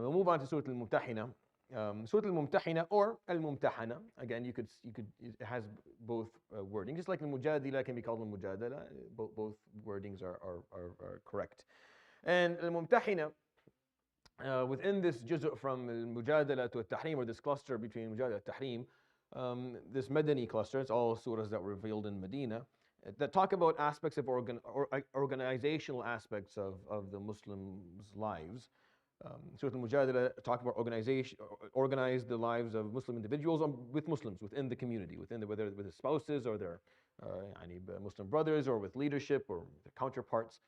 We'll move on to Surat Al Mumtahinah. Surat Al Mumtahinah or Al-Mumtahinah. Again, it has both wording. Just like Al-Mujadalah can be called Al-Mujadalah. Both wordings are correct. And Al-Mumtahinah, within this juz' from Al-Mujadalah to Al-Tahrim, or this cluster between Mujadalah and Tahrim, this Madani cluster, it's all surahs that were revealed in Medina, that talk about aspects of organizational aspects of the Muslims' lives. Surat Al-Mujadalah talk about organize the lives of Muslim individuals with Muslims within the community, whether with their spouses or their Muslim brothers, or with leadership or their counterparts.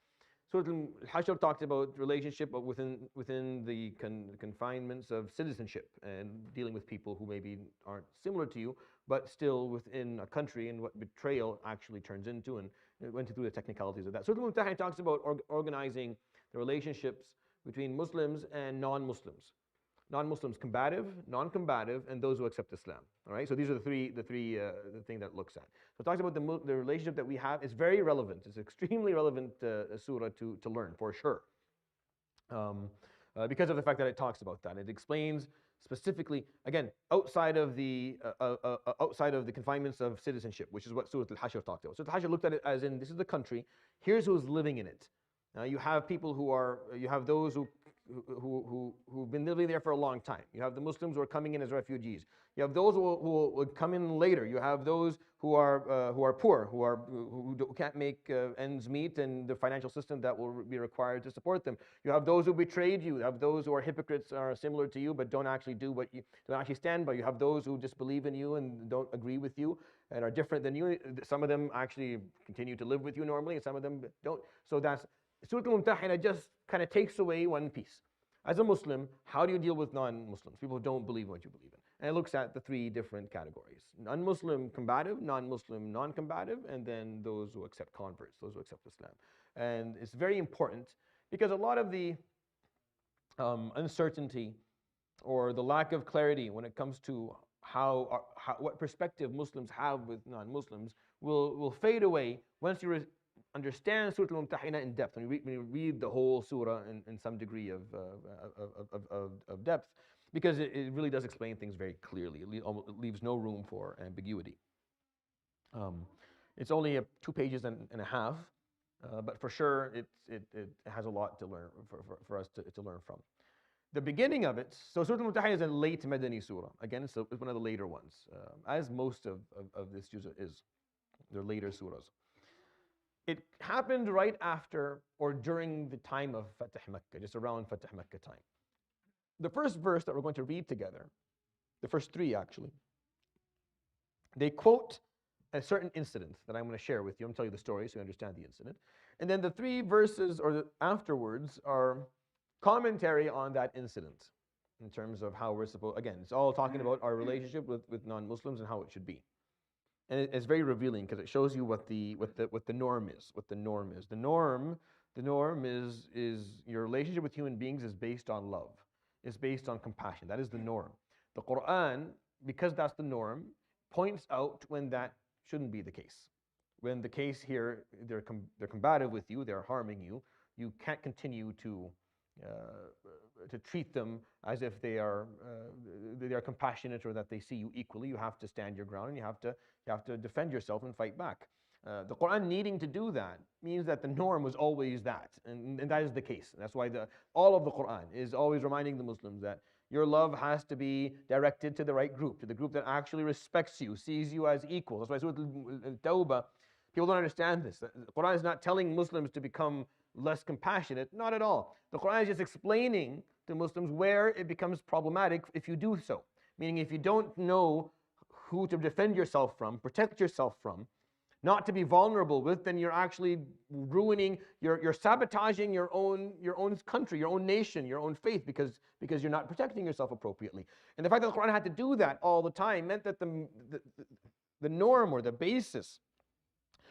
Surat Al-Hashr talked about relationship within the confinements of citizenship and dealing with people who maybe aren't similar to you, but still within a country, and what betrayal actually turns into, and it went through the technicalities of that. Surat Al-Mumtahinah talks about organizing the relationships between Muslims and non-Muslims. Non-Muslims, combative, non-combative, and those who accept Islam. All right, so these are the thing that it looks at. So it talks about the relationship that we have. It's very relevant. It's extremely relevant surah to learn for sure, because of the fact that it talks about that. It explains specifically, again, outside of the confinements of citizenship, which is what Surat Al-Hashr talked about. Surat Al-Hashr looked at it as in, this is the country. Here's who's living in it. You have people you have those who've been living there for a long time. You have the Muslims who are coming in as refugees. You have those who will come in later. You have those who are poor, who can't make ends meet, and the financial system that will be required to support them. You have those who betrayed you. You have those who are hypocrites, are similar to you, but don't actually don't actually stand by you. You have those who disbelieve in you and don't agree with you and are different than you. Some of them actually continue to live with you normally, and some of them don't. So that's Surat Al-Mumtahinah just kind of takes away one piece. As a Muslim, how do you deal with non-Muslims, people who don't believe what you believe in? And it looks at the three different categories: non-Muslim combative, non-Muslim non-combative, and then those who accept converts, those who accept Islam. And it's very important because a lot of the uncertainty or the lack of clarity when it comes to what perspective Muslims have with non-Muslims will fade away once you understand Surat Al-Mumtahinah in depth. When you read the whole surah in some degree of depth, because it really does explain things very clearly. It leaves no room for ambiguity. It's only 2 pages and a half, but for sure it has a lot to learn for us to learn from. The beginning of it, so Surat Al-Mumtahinah is a late Madani surah. Again, it's one of the later ones, as most of this juz' is. They're later surahs. It happened right after or during the time of Fatah Makkah, just around Fatah Makkah time. The first verse that we're going to read together, the first 3 actually, they quote a certain incident that I'm going to share with you. I'm going to tell you the story so you understand the incident. And then the 3 verses afterwards are commentary on that incident in terms of how we're supposed, again, it's all talking about our relationship with non-Muslims and how it should be. And it's very revealing because it shows you what the norm is. What the norm is. The norm is your relationship with human beings is based on love. It's based on compassion. That is the norm. The Quran, because that's the norm, points out when that shouldn't be the case. When the case here, they're combative with you, they're harming you, you can't continue to treat them as if they are compassionate or that they see you equally. You have to stand your ground and you have to defend yourself and fight back. The Quran needing to do that means that the norm was always that, and that is the case. That's why all of the Quran is always reminding the Muslims that your love has to be directed to the right group, to the group that actually respects you, sees you as equal. That's why Surah Al-Tawbah, people don't understand this. The Quran is not telling Muslims to become less compassionate, not at all. The Quran is just explaining to Muslims where it becomes problematic if you do so. Meaning if you don't know who to defend yourself from, protect yourself from, not to be vulnerable with, then you're actually ruining, you're sabotaging your own country, your own nation, your own faith, because you're not protecting yourself appropriately. And the fact that the Quran had to do that all the time meant that the norm or the basis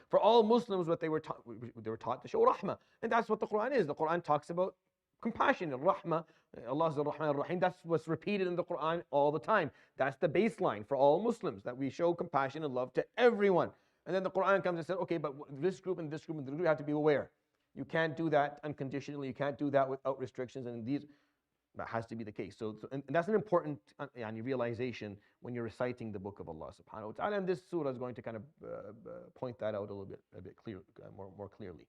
for all Muslims, what they were taught to show rahmah. And that's what the Quran is. The Quran talks about compassion and rahmah. Allah is ar-Rahman ar-Rahim. That's what's repeated in the Quran all the time. That's the baseline for all Muslims, that we show compassion and love to everyone. And then the Quran comes and says, okay, but this group and this group and this group, you have to be aware. You can't do that unconditionally. You can't do that without restrictions. And That has to be the case. And that's an important realization when you're reciting the book of Allah subhanahu wa ta'ala. And this surah is going to kind of point that out a bit clear, more clearly.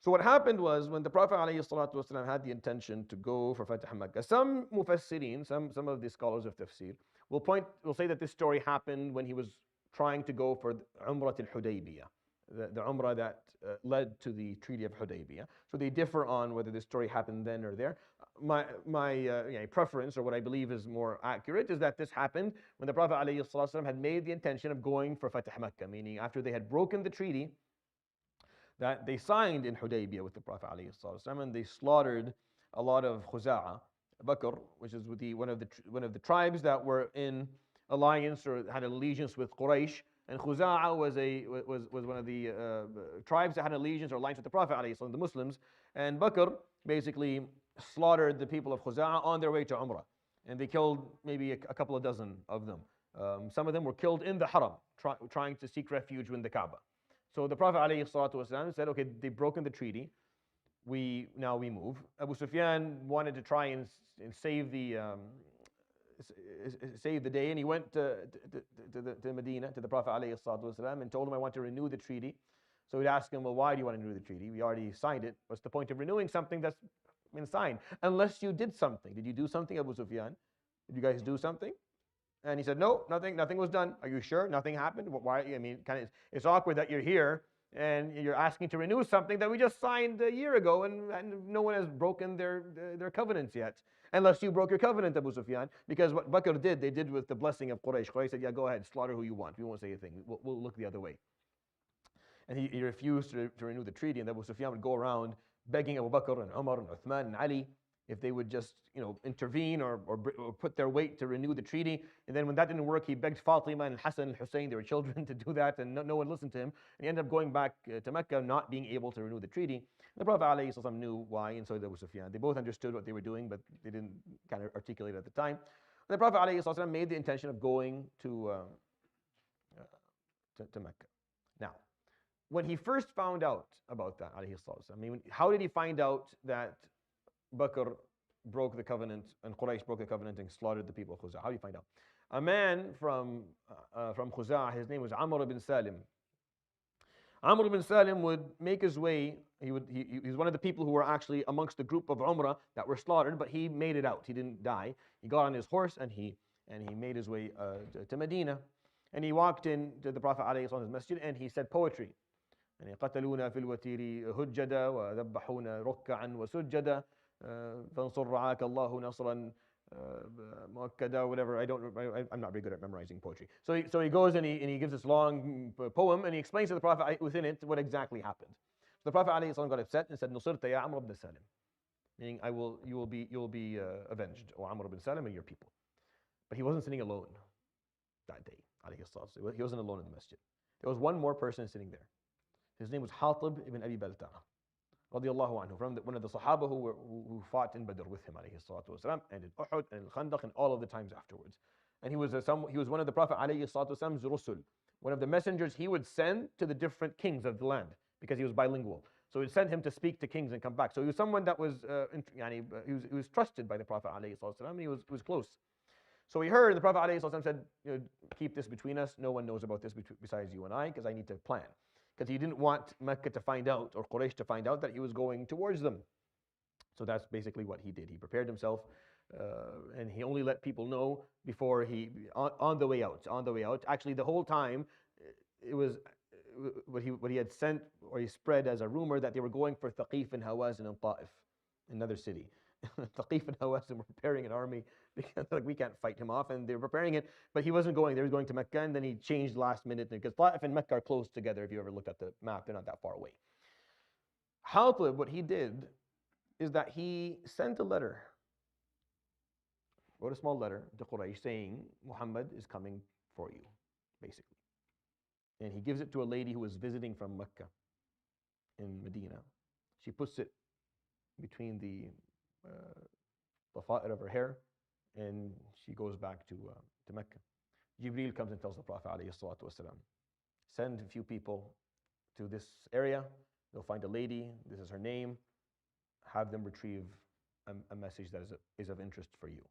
So what happened was when the Prophet ﷺ had the intention to go for Fatah Makkah, some mufassirin, some of the scholars of tafsir, will say that this story happened when he was trying to go for Umrah al-Hudaybiyah, the Umrah that led to the Treaty of Hudaybiyah. So they differ on whether this story happened then or there. My preference, or what I believe is more accurate, is that this happened when the Prophet ﷺ had made the intention of going for Fatah Makkah, meaning after they had broken the treaty that they signed in Hudaybiyah with the Prophet ﷺ, and they slaughtered a lot of Khuza'a, Bakr, which is one of the tribes that were in alliance or had allegiance with Quraysh, and Khuza'a was one of the tribes that had allegiance or alliance with the Prophet ﷺ, the Muslims, and Bakr basically slaughtered the people of Khuza'a on their way to Umrah, and they killed maybe a couple of dozen of them. Some of them were killed in the Haram, trying to seek refuge in the Kaaba. So the Prophet ﷺ said, okay, they've broken the treaty. Now we move. Abu Sufyan wanted to try and save the day, and he went to Medina, to the Prophet ﷺ, and told him, I want to renew the treaty. So he'd ask him, well, why do you want to renew the treaty? We already signed it. What's the point of renewing something that's been signed? Unless you did something. Did you do something, Abu Sufyan? Did you guys do something? And he said, no, nothing was done. Are you sure? Nothing happened? Why? I mean, it's awkward that you're here and you're asking to renew something that we just signed a year ago, and no one has broken their covenants yet. Unless you broke your covenant, Abu Sufyan, because what Bakr did, they did with the blessing of Quraysh. Quraysh said, yeah, go ahead, slaughter who you want. We won't say a thing. We'll look the other way. And he refused to renew the treaty, and Abu Sufyan would go around begging Abu Bakr and Umar and Uthman and Ali if they would just intervene or put their weight to renew the treaty. And then when that didn't work, he begged Fatima and Hassan and Hussein, they were children, to do that, and no one listened to him. And he ended up going back to Mecca, not being able to renew the treaty. The Prophet ﷺ knew why, and so did Abu Sufyan. They both understood what they were doing, but they didn't kind of articulate it at the time. And the Prophet ﷺ made the intention of going to Mecca. Now, when he first found out about that, I mean, how did he find out that Bakr broke the covenant and Quraysh broke the covenant and slaughtered the people of Khuza'ah? How do you find out? A man from Khuza'ah, his name was Amr ibn Salim. Amr ibn Salim would make his way. He was one of the people who were actually amongst the group of Umrah that were slaughtered, but he made it out. He didn't die. He got on his horse and he made his way to Medina, and he walked into the Prophet ﷺ's masjid and he said poetry. يعني قتلونا في الوتير هجدا وذبحونا ركعا وسجدا فانصر رعاك الله نصرا مؤكدا, whatever. I'm not very good at memorizing poetry. So he goes and he gives this long poem, and he explains to the Prophet within it what exactly happened. So the Prophet ﷺ got upset and said, "Nusirta ya Amr ibn Salim," meaning you will be avenged, O Amr ibn Salim and your people. But he wasn't sitting alone that day. He wasn't alone in the masjid. There was one more person sitting there. His name was Hatib ibn Abi Balta'a, radiyallahu anhu, from one of the Sahaba who fought in Badr with him, والسلام, and in Uhud and Khandaq and all of the times afterwards. And he was one of the Prophet ﷺ's rusul, one of the messengers he would send to the different kings of the land, because he was bilingual. So he'd send him to speak to kings and come back. So he was someone that was he was trusted by the Prophet ﷺ, and he was close. So he heard, and the Prophet ﷺ said, keep this between us. No one knows about this besides you and I, because I need to plan. Because he didn't want Mecca to find out, or Quraysh to find out, that he was going towards them. So that's basically what he did. He prepared himself, and he only let people know before on the way out. On the way out, actually, the whole time, it was what he had sent, or he spread as a rumor, that they were going for Thaqif and Hawazin and Ta'if, another city. Thaqif and Hawazin were preparing an army because we can't fight him off, and they were preparing it, but he wasn't going. They were going to Mecca, and then he changed last minute, because Ta'if and Mecca are close together. If you ever looked at the map, they're not that far away. Hatib, what he did is that he sent a letter, wrote a small letter to Quraysh saying, Muhammad is coming for you, basically. And he gives it to a lady who was visiting from Mecca in Medina. She puts it between the fa'ir of her hair, and she goes back to Mecca. Jibreel comes and tells the Prophet ﷺ, send a few people to this area. They'll find a lady. This is her name. Have them retrieve a message that is of interest for you.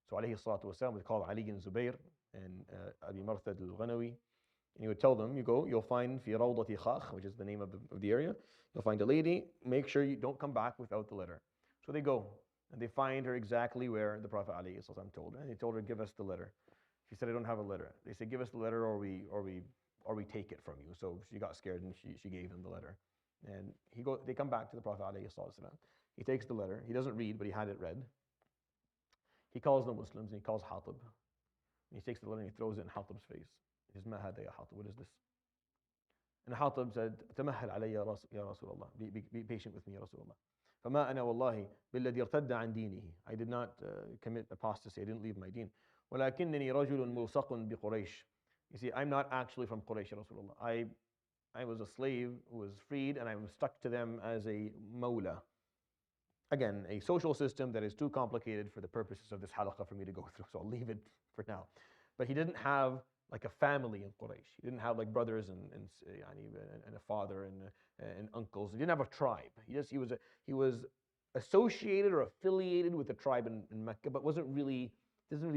So alayhi salatu wasalam would call Ali and Zubair and Abi Marthad al-Ghanawi, and he would tell them, you go, you'll find fi rawdati khakh, which is the name of the area, you'll find a lady, make sure you don't come back without the letter. So they go, and they find her exactly where the Prophet alayhi salam told her, and he told her, give us the letter. She said, I don't have a letter. They said, give us the letter or we take it from you. So she got scared and she gave him the letter. And they come back to the Prophet alayhi salam. He takes the letter. He doesn't read, but he had it read. He calls the Muslims and he calls Hatib. And he takes the letter and he throws it in Hatib's face. He says, Ma hada ya Hatib, what is this? And Hatib said, Tamahal alayya ya Rasulullah. Be patient with me, ya Rasulullah. فما أنا والله بالذي ارتد عن دينه. I did not commit apostasy. I didn't leave my deen. ولكنني رجل ملصق بقريش. You see, I'm not actually from Quraysh, Rasulullah. I was a slave who was freed and I'm stuck to them as a mawla. Again, a social system that is too complicated for the purposes of this halaqah for me to go through, so I'll leave it for now. But he didn't have like a family in Quraysh. He didn't have like brothers and a father and uncles. He didn't have a tribe. He was associated or affiliated with a tribe in Mecca, but doesn't really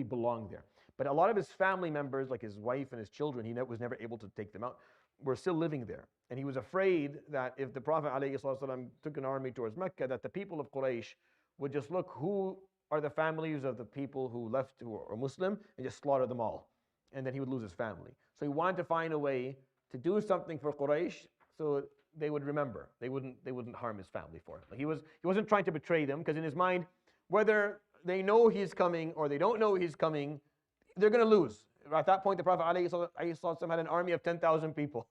belong there. But a lot of his family members, like his wife and his children, he was never able to take them out, were still living there. And he was afraid that if the Prophet ﷺ took an army towards Mecca, that the people of Quraysh would just look who are the families of the people who left who are Muslim and just slaughter them all. And then he would lose his family. So he wanted to find a way to do something for Quraysh so they would remember. They wouldn't harm his family for it. Like he wasn't trying to betray them, because in his mind, whether they know he's coming or they don't know he's coming, they're going to lose. At that point, the Prophet ﷺ had an army of 10,000 people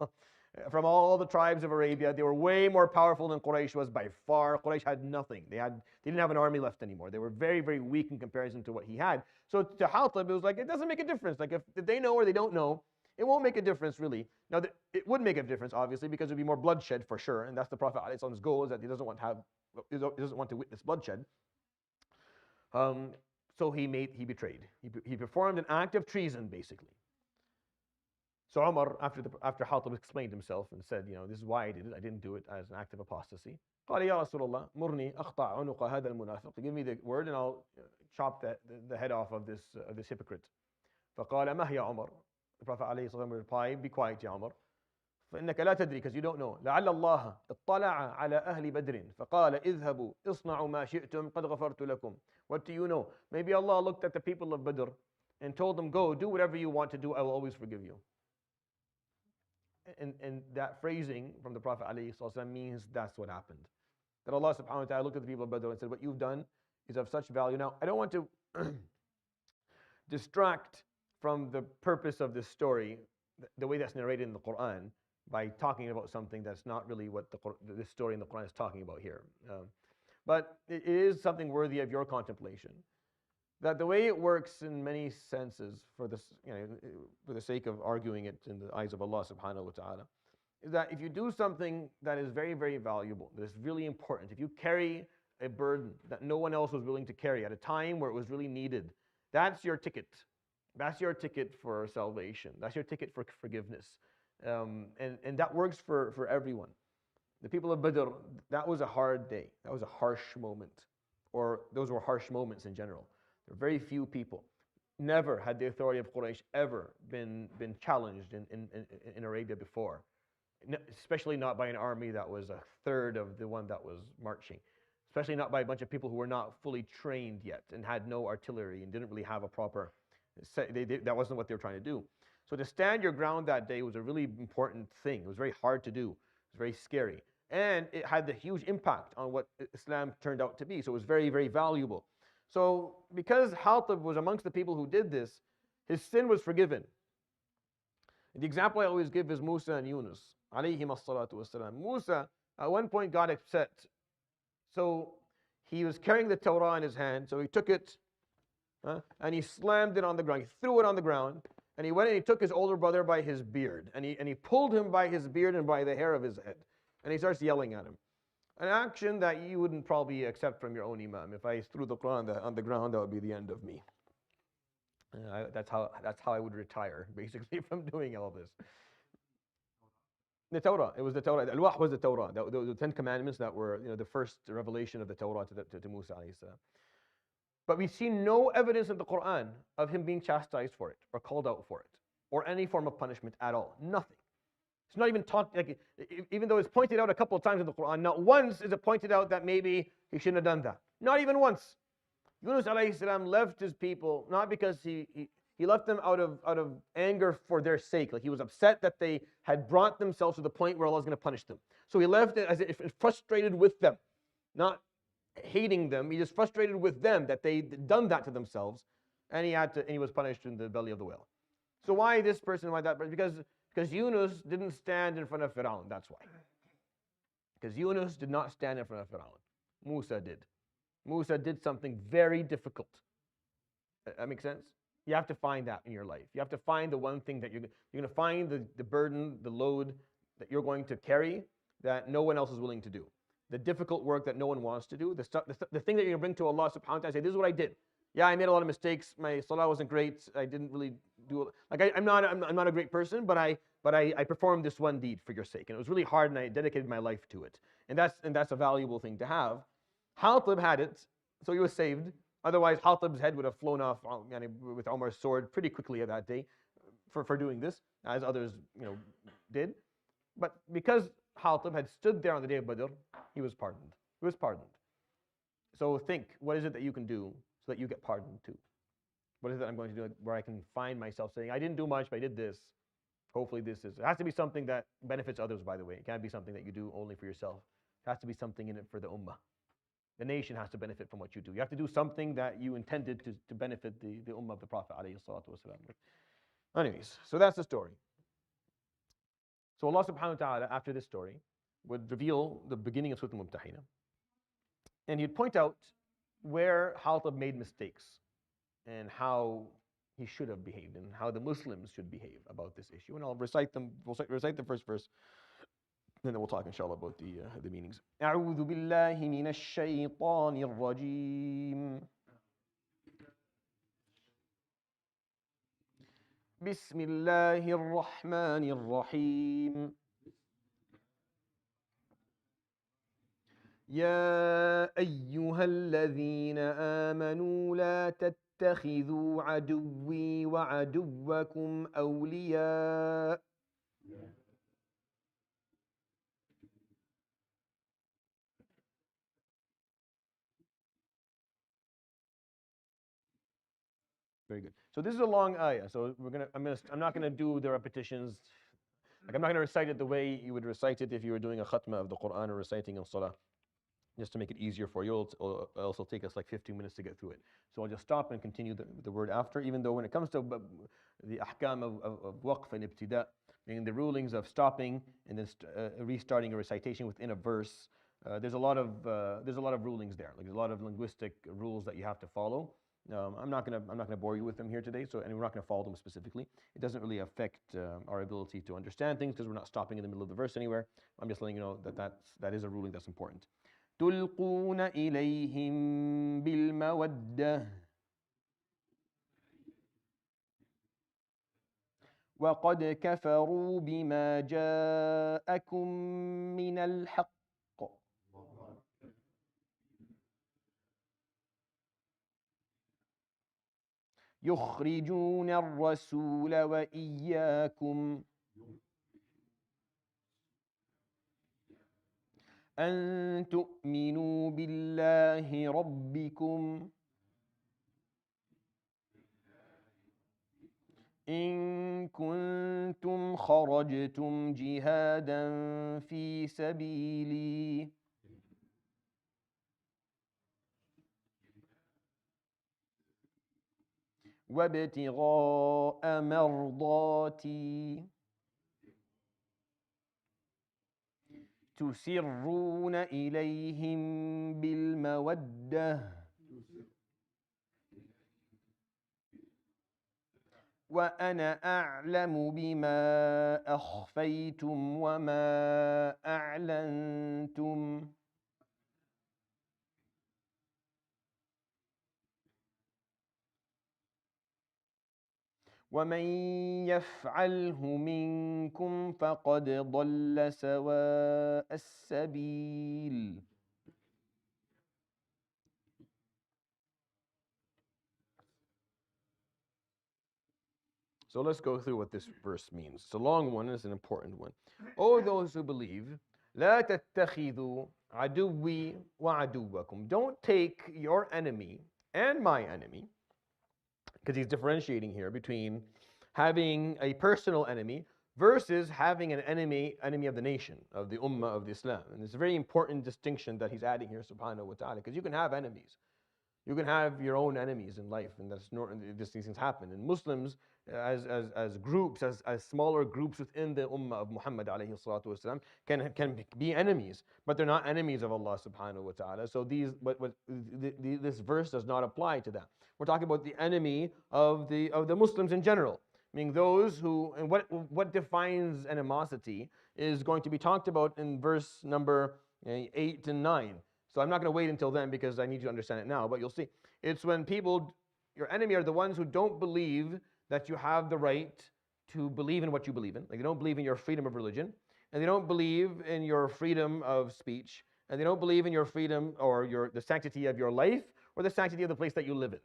from all the tribes of Arabia. They were way more powerful than Quraysh was by far. Quraysh had nothing. They didn't have an army left anymore. They were very, very weak in comparison to what he had. So to Hatib, it was like, it doesn't make a difference. Like if they know or they don't know, it won't make a difference really. Now, it would make a difference, obviously, because it would be more bloodshed for sure. And that's the Prophet ﷺ's goal, is that he doesn't want to witness bloodshed. So he betrayed. He performed an act of treason, basically. So Umar, after Hatib explained himself and said, this is why I did it. I didn't do it as an act of apostasy. قال يا رسول الله مرني أقطع عنق هذا المنافق. Give me the word and I'll chop the head off of this hypocrite. فقال ما هي عمر? The Prophet ﷺ replied, be quiet, Ya Umar. فإنك لا تدري, because you don't know. لعل الله اطلع على أهل بدر فقال اذهبوا اصنعوا ما شئتم قد غفرت لكم. What do you know? Maybe Allah looked at the people of Badr and told them, go, do whatever you want to do, I will always forgive you. And that phrasing from the Prophet ﷺ means that's what happened. That Allah subhanahu wa ta'ala looked at the people of Badr and said, what you've done is of such value. Now, I don't want to distract from the purpose of this story, the way that's narrated in the Quran, by talking about something that's not really what this story in the Quran is talking about here. But it is something worthy of your contemplation. That the way it works in many senses, for the sake of arguing it in the eyes of Allah subhanahu wa ta'ala, is that if you do something that is very, very valuable, that is really important, if you carry a burden that no one else was willing to carry at a time where it was really needed, that's your ticket. That's your ticket for salvation. That's your ticket for forgiveness. And that works for everyone. The people of Badr, that was a hard day. That was a harsh moment. Or those were harsh moments in general. There were very few people. Never had the authority of Quraysh ever been challenged in Arabia before. Especially not by an army that was a third of the one that was marching. Especially not by a bunch of people who were not fully trained yet and had no artillery and didn't really have a proper... that wasn't what they were trying to do. So to stand your ground that day was a really important thing. It was very hard to do. It was very scary. And it had the huge impact on what Islam turned out to be. So it was very, very valuable. So because Hatib was amongst the people who did this, his sin was forgiven. The example I always give is Musa and Yunus, alayhim as-salatu was-salam. Musa, at one point, got upset. So he was carrying the Torah in his hand, so he took it and he slammed it on the ground. He threw it on the ground, and he went and he took his older brother by his beard, and he pulled him by his beard and by the hair of his head, and he starts yelling at him. An action that you wouldn't probably accept from your own imam. If I threw the Quran on the ground, that would be the end of me. That's how I would retire, basically, from doing all this. The Torah. It was the Torah. Al-Wah was the Torah. The Ten Commandments that were, the first revelation of the Torah to Musa alayhi salam. But we see no evidence in the Quran of him being chastised for it or called out for it or any form of punishment at all. Nothing. It's not even taught, even though it's pointed out a couple of times in the Quran, not once is it pointed out that maybe he shouldn't have done that. Not even once. Yunus alayhi salam left his people not because he left them out of anger for their sake. Like he was upset that they had brought themselves to the point where Allah was going to punish them. So he left as if frustrated with them, not hating them. He just frustrated with them that they'd done that to themselves, and he was punished in the belly of the whale. So why this person? Why that person? Because Yunus didn't stand in front of Fir'aun. That's why. Because Yunus did not stand in front of Fir'aun. Musa did. Musa did something very difficult. That makes sense? You have to find that in your life. You have to find the one thing that you're going to find the burden, the load that you're going to carry that no one else is willing to do. The difficult work that no one wants to do. The thing that you're going to bring to Allah subhanahu wa ta'ala, say, this is what I did. Yeah, I made a lot of mistakes. My salah wasn't great. I didn't really do it. Like I'm not a great person, but I performed this one deed for your sake, and it was really hard, and I dedicated my life to it. And that's a valuable thing to have. Hatib had it, so he was saved. Otherwise, Hatib's head would have flown off with Umar's sword pretty quickly that day for doing this, as others did. But because Hatib had stood there on the day of Badr, he was pardoned. He was pardoned. So think, what is it that you can do so that you get pardoned too? What is it I'm going to do where I can find myself saying, I didn't do much, but I did this. Hopefully this is. It has to be something that benefits others, by the way. It can't be something that you do only for yourself. It has to be something in it for the ummah. The nation has to benefit from what you do. You have to do something that you intended to benefit the ummah of the Prophet ﷺ. Anyways, so that's the story. So Allah subhanahu wa ta'ala, after this story, would reveal the beginning of Surat Al Mumtahinah. And he'd point out where Hatib made mistakes and how he should have behaved and how the Muslims should behave about this issue. And I'll recite them. We'll recite the first verse, and then we'll talk inshallah about the meanings. أعوذ بالله من الشيطان الرجيم. بسم الله الرحمن الرحيم. يا أيها الذين آمنوا لا تتخذوا عدوي وعدوكم أولياء Very good. So this is a long ayah. So I'm not gonna do the repetitions. Like I'm not gonna recite it the way you would recite it if you were doing a khatma of the Quran or reciting in salah, just to make it easier for you. It'll also take us like 15 minutes to get through it. So I'll just stop and continue the word after, even though when it comes to the ahkam of waqf and ibtida, meaning the rulings of stopping and then restarting a recitation within a verse, there's a lot of rulings there. Like there's a lot of linguistic rules that you have to follow. I'm not gonna bore you with them here today. And we're not gonna follow them specifically. It doesn't really affect our ability to understand things because we're not stopping in the middle of the verse anywhere. I'm just letting you know that is a ruling that's important. تلقون إليهم بالمودة وقد كفروا بما جاءكم من الحق يخرجون الرسول وإياكم أن تؤمنوا بالله ربكم إن كنتم خرجتم جهادا في سبيلي وابتغاء مرضاتي تسرون إليهم بالمودة وأنا أعلم بما أخفيتم وما أعلنتم وَمَن يَفْعَلْهُ مِنكُمْ فَقَدْ ضَلَّ سَوَاءَ السَّبِيلِ. So let's go through what this verse means. It's a long one, it's an important one. O those who believe, لا تتخذوا عدوي وعدوكم. Don't take your enemy and my enemy, because he's differentiating here between having a personal enemy versus having an enemy of the nation, of the ummah of the Islam. And it's a very important distinction that he's adding here, subhanahu wa ta'ala, because you can have enemies. You can have your own enemies in life, and that's these things happen. And Muslims, as groups, as smaller groups within the ummah of Muhammad alayhi salatu wasalam, can be enemies, but they're not enemies of Allah subhanahu wa ta'ala. So this verse does not apply to that. We're talking about the enemy of the Muslims in general, meaning those who, and what defines animosity is going to be talked about in verse number 8 and 9. So I'm not going to wait until then because I need you to understand it now, but you'll see. It's when people, your enemy are the ones who don't believe that you have the right to believe in what you believe in. Like they don't believe in your freedom of religion, and they don't believe in your freedom of speech, and they don't believe in your freedom or the sanctity of your life or the sanctity of the place that you live in.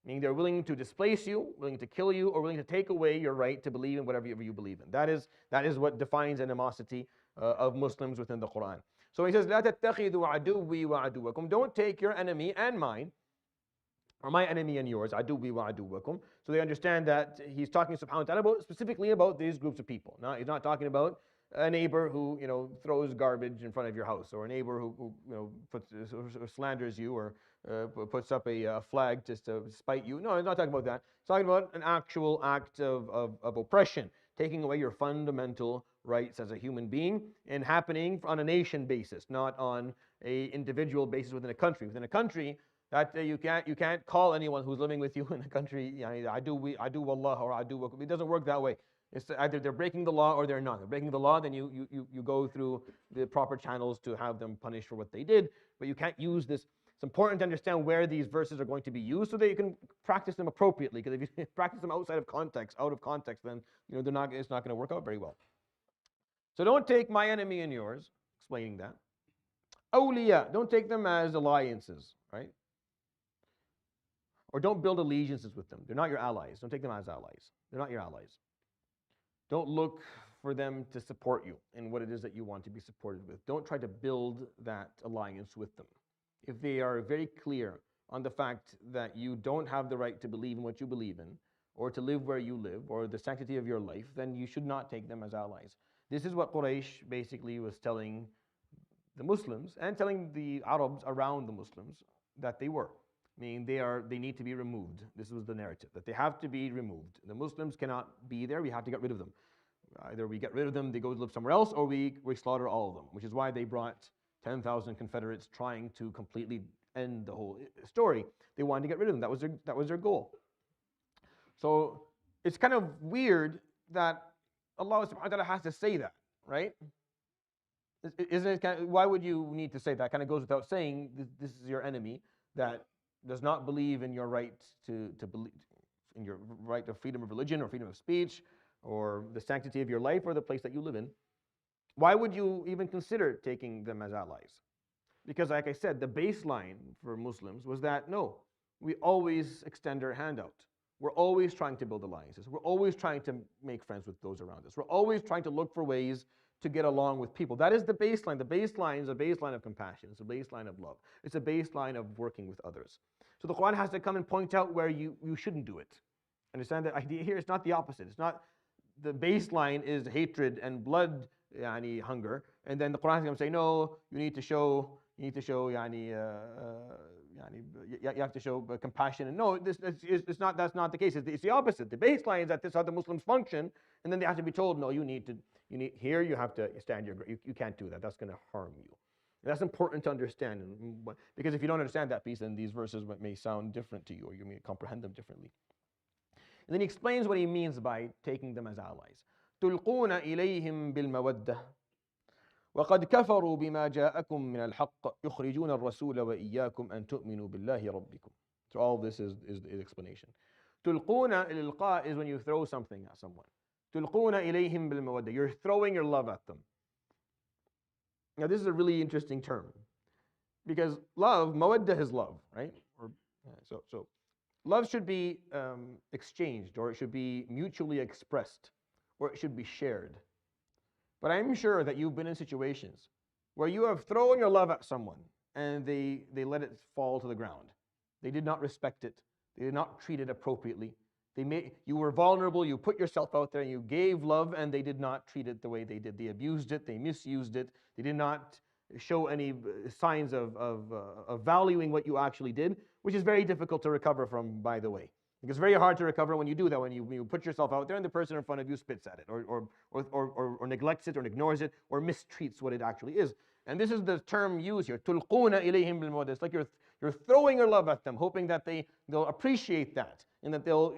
Meaning they're willing to displace you, willing to kill you, or willing to take away your right to believe in whatever you believe in. That is what defines animosity of Muslims within the Quran. So he says, لا تتخذوا عدوي وعدوكم. Don't take your enemy and mine, or my enemy and yours, عدوي وعدوكم. So they understand that he's talking subhanahu wa ta'ala specifically about these groups of people. Now he's not talking about a neighbor who throws garbage in front of your house, or a neighbor who slanders you, or puts up a flag just to spite you. No, he's not talking about that. He's talking about an actual act of oppression, taking away your fundamental rights as a human being, and happening on a nation basis, not on a individual basis within a country. Within a country, that you can't call anyone who's living with you in a country, I do Allah or I do. It doesn't work that way. It's either they're breaking the law or they're not. They're breaking the law, then you go through the proper channels to have them punished for what they did. But you can't use this. It's important to understand where these verses are going to be used so that you can practice them appropriately. Because if you practice them out of context, then it's not going to work out very well. So don't take my enemy and yours, explaining that. Awliya, don't take them as alliances, right? Or don't build allegiances with them. They're not your allies. Don't take them as allies. They're not your allies. Don't look for them to support you in what it is that you want to be supported with. Don't try to build that alliance with them. If they are very clear on the fact that you don't have the right to believe in what you believe in, or to live where you live, or the sanctity of your life, then you should not take them as allies. This is what Quraysh basically was telling the Muslims and telling the Arabs around the Muslims that they were. Meaning they need to be removed. This was the narrative, that they have to be removed. The Muslims cannot be there, we have to get rid of them. Either we get rid of them, they go live somewhere else, or we slaughter all of them, which is why they brought 10,000 Confederates trying to completely end the whole story. They wanted to get rid of them. That was their goal. So it's kind of weird that Allah subhanahu wa ta'ala has to say that, right? Isn't it why would you need to say that? Kind of goes without saying, this is your enemy that does not believe in your right to believe, in your right of freedom of religion or freedom of speech or the sanctity of your life or the place that you live in. Why would you even consider taking them as allies? Because like I said, the baseline for Muslims was that no, we always extend our hand out. We're always trying to build alliances. We're always trying to make friends with those around us. We're always trying to look for ways to get along with people. That is the baseline. The baseline is a baseline of compassion. It's a baseline of love. It's a baseline of working with others. So the Quran has to come and point out where you shouldn't do it. Understand the idea here? It's not the opposite. It's not the baseline is hatred and blood, hunger, and then the Quran is going to say, no, you need to show you have to show compassion. And no, that's not the case. It's the opposite. The baseline is that this is how the Muslims function, and then they have to be told, no, you have to stand your ground. You can't do that. That's going to harm you. And that's important to understand, because if you don't understand that piece, then these verses may sound different to you, or you may comprehend them differently. And then he explains what he means by taking them as allies. تلقون إليهم بالمودة وقد كفروا بما جاءكم من الحق يخرجون الرسول وإياكم أن تؤمنوا بالله ربكم. So all this is the explanation. Tulquna ilqa is when you throw something at someone. Tulquna ilayhim bil mawadda. You're throwing your love at them. Now this is a really interesting term because love, mawadda is love, right? So love should be exchanged, or it should be mutually expressed, or it should be shared. But I'm sure that you've been in situations where you have thrown your love at someone and they let it fall to the ground. They did not respect it. They did not treat it appropriately. You were vulnerable, you put yourself out there, and you gave love, and they did not treat it the way they did. They abused it, they misused it, they did not show any signs of valuing what you actually did, which is very difficult to recover from, by the way. It's very hard to recover when you do that, when you put yourself out there and the person in front of you spits at it, or neglects it, or ignores it, or mistreats what it actually is. And this is the term used here, tulquna ilayhim bil mawadda. It's like you're throwing your love at them, hoping that they'll appreciate that, and that they'll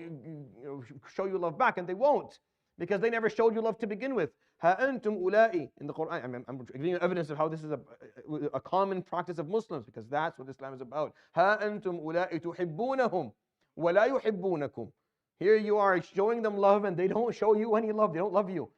show you love back, and they won't, because they never showed you love to begin with. Ha antum ulai, in the Quran, I'm giving you evidence of how this is a common practice of Muslims, because that's what Islam is about. Ha antum ulai tuhibbunahum wa la yuhibbunakum. Here you are showing them love, and they don't show you any love. They don't love you.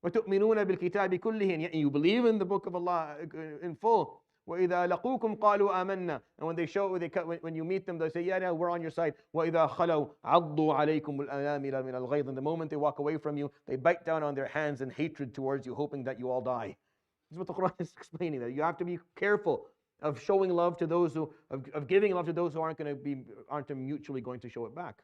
وَتُؤْمِنُونَ بِالْكِتَابِ كُلِّهِ. You believe in the book of Allah in full. وَإِذَا لَقُوكُمْ قَالُوا آمَنَّا. And when you meet them, they say, yeah, we're on your side. وَإِذَا خَلَوْا عَضُّوا عَلَيْكُمُ الْأَنَامِلَ مِنَ الْغَيْظِ. And the moment they walk away from you, they bite down on their hands in hatred towards you, hoping that you all die. This is what the Quran is explaining, that you have to be careful of showing love to those of giving love to those who aren't mutually going to show it back.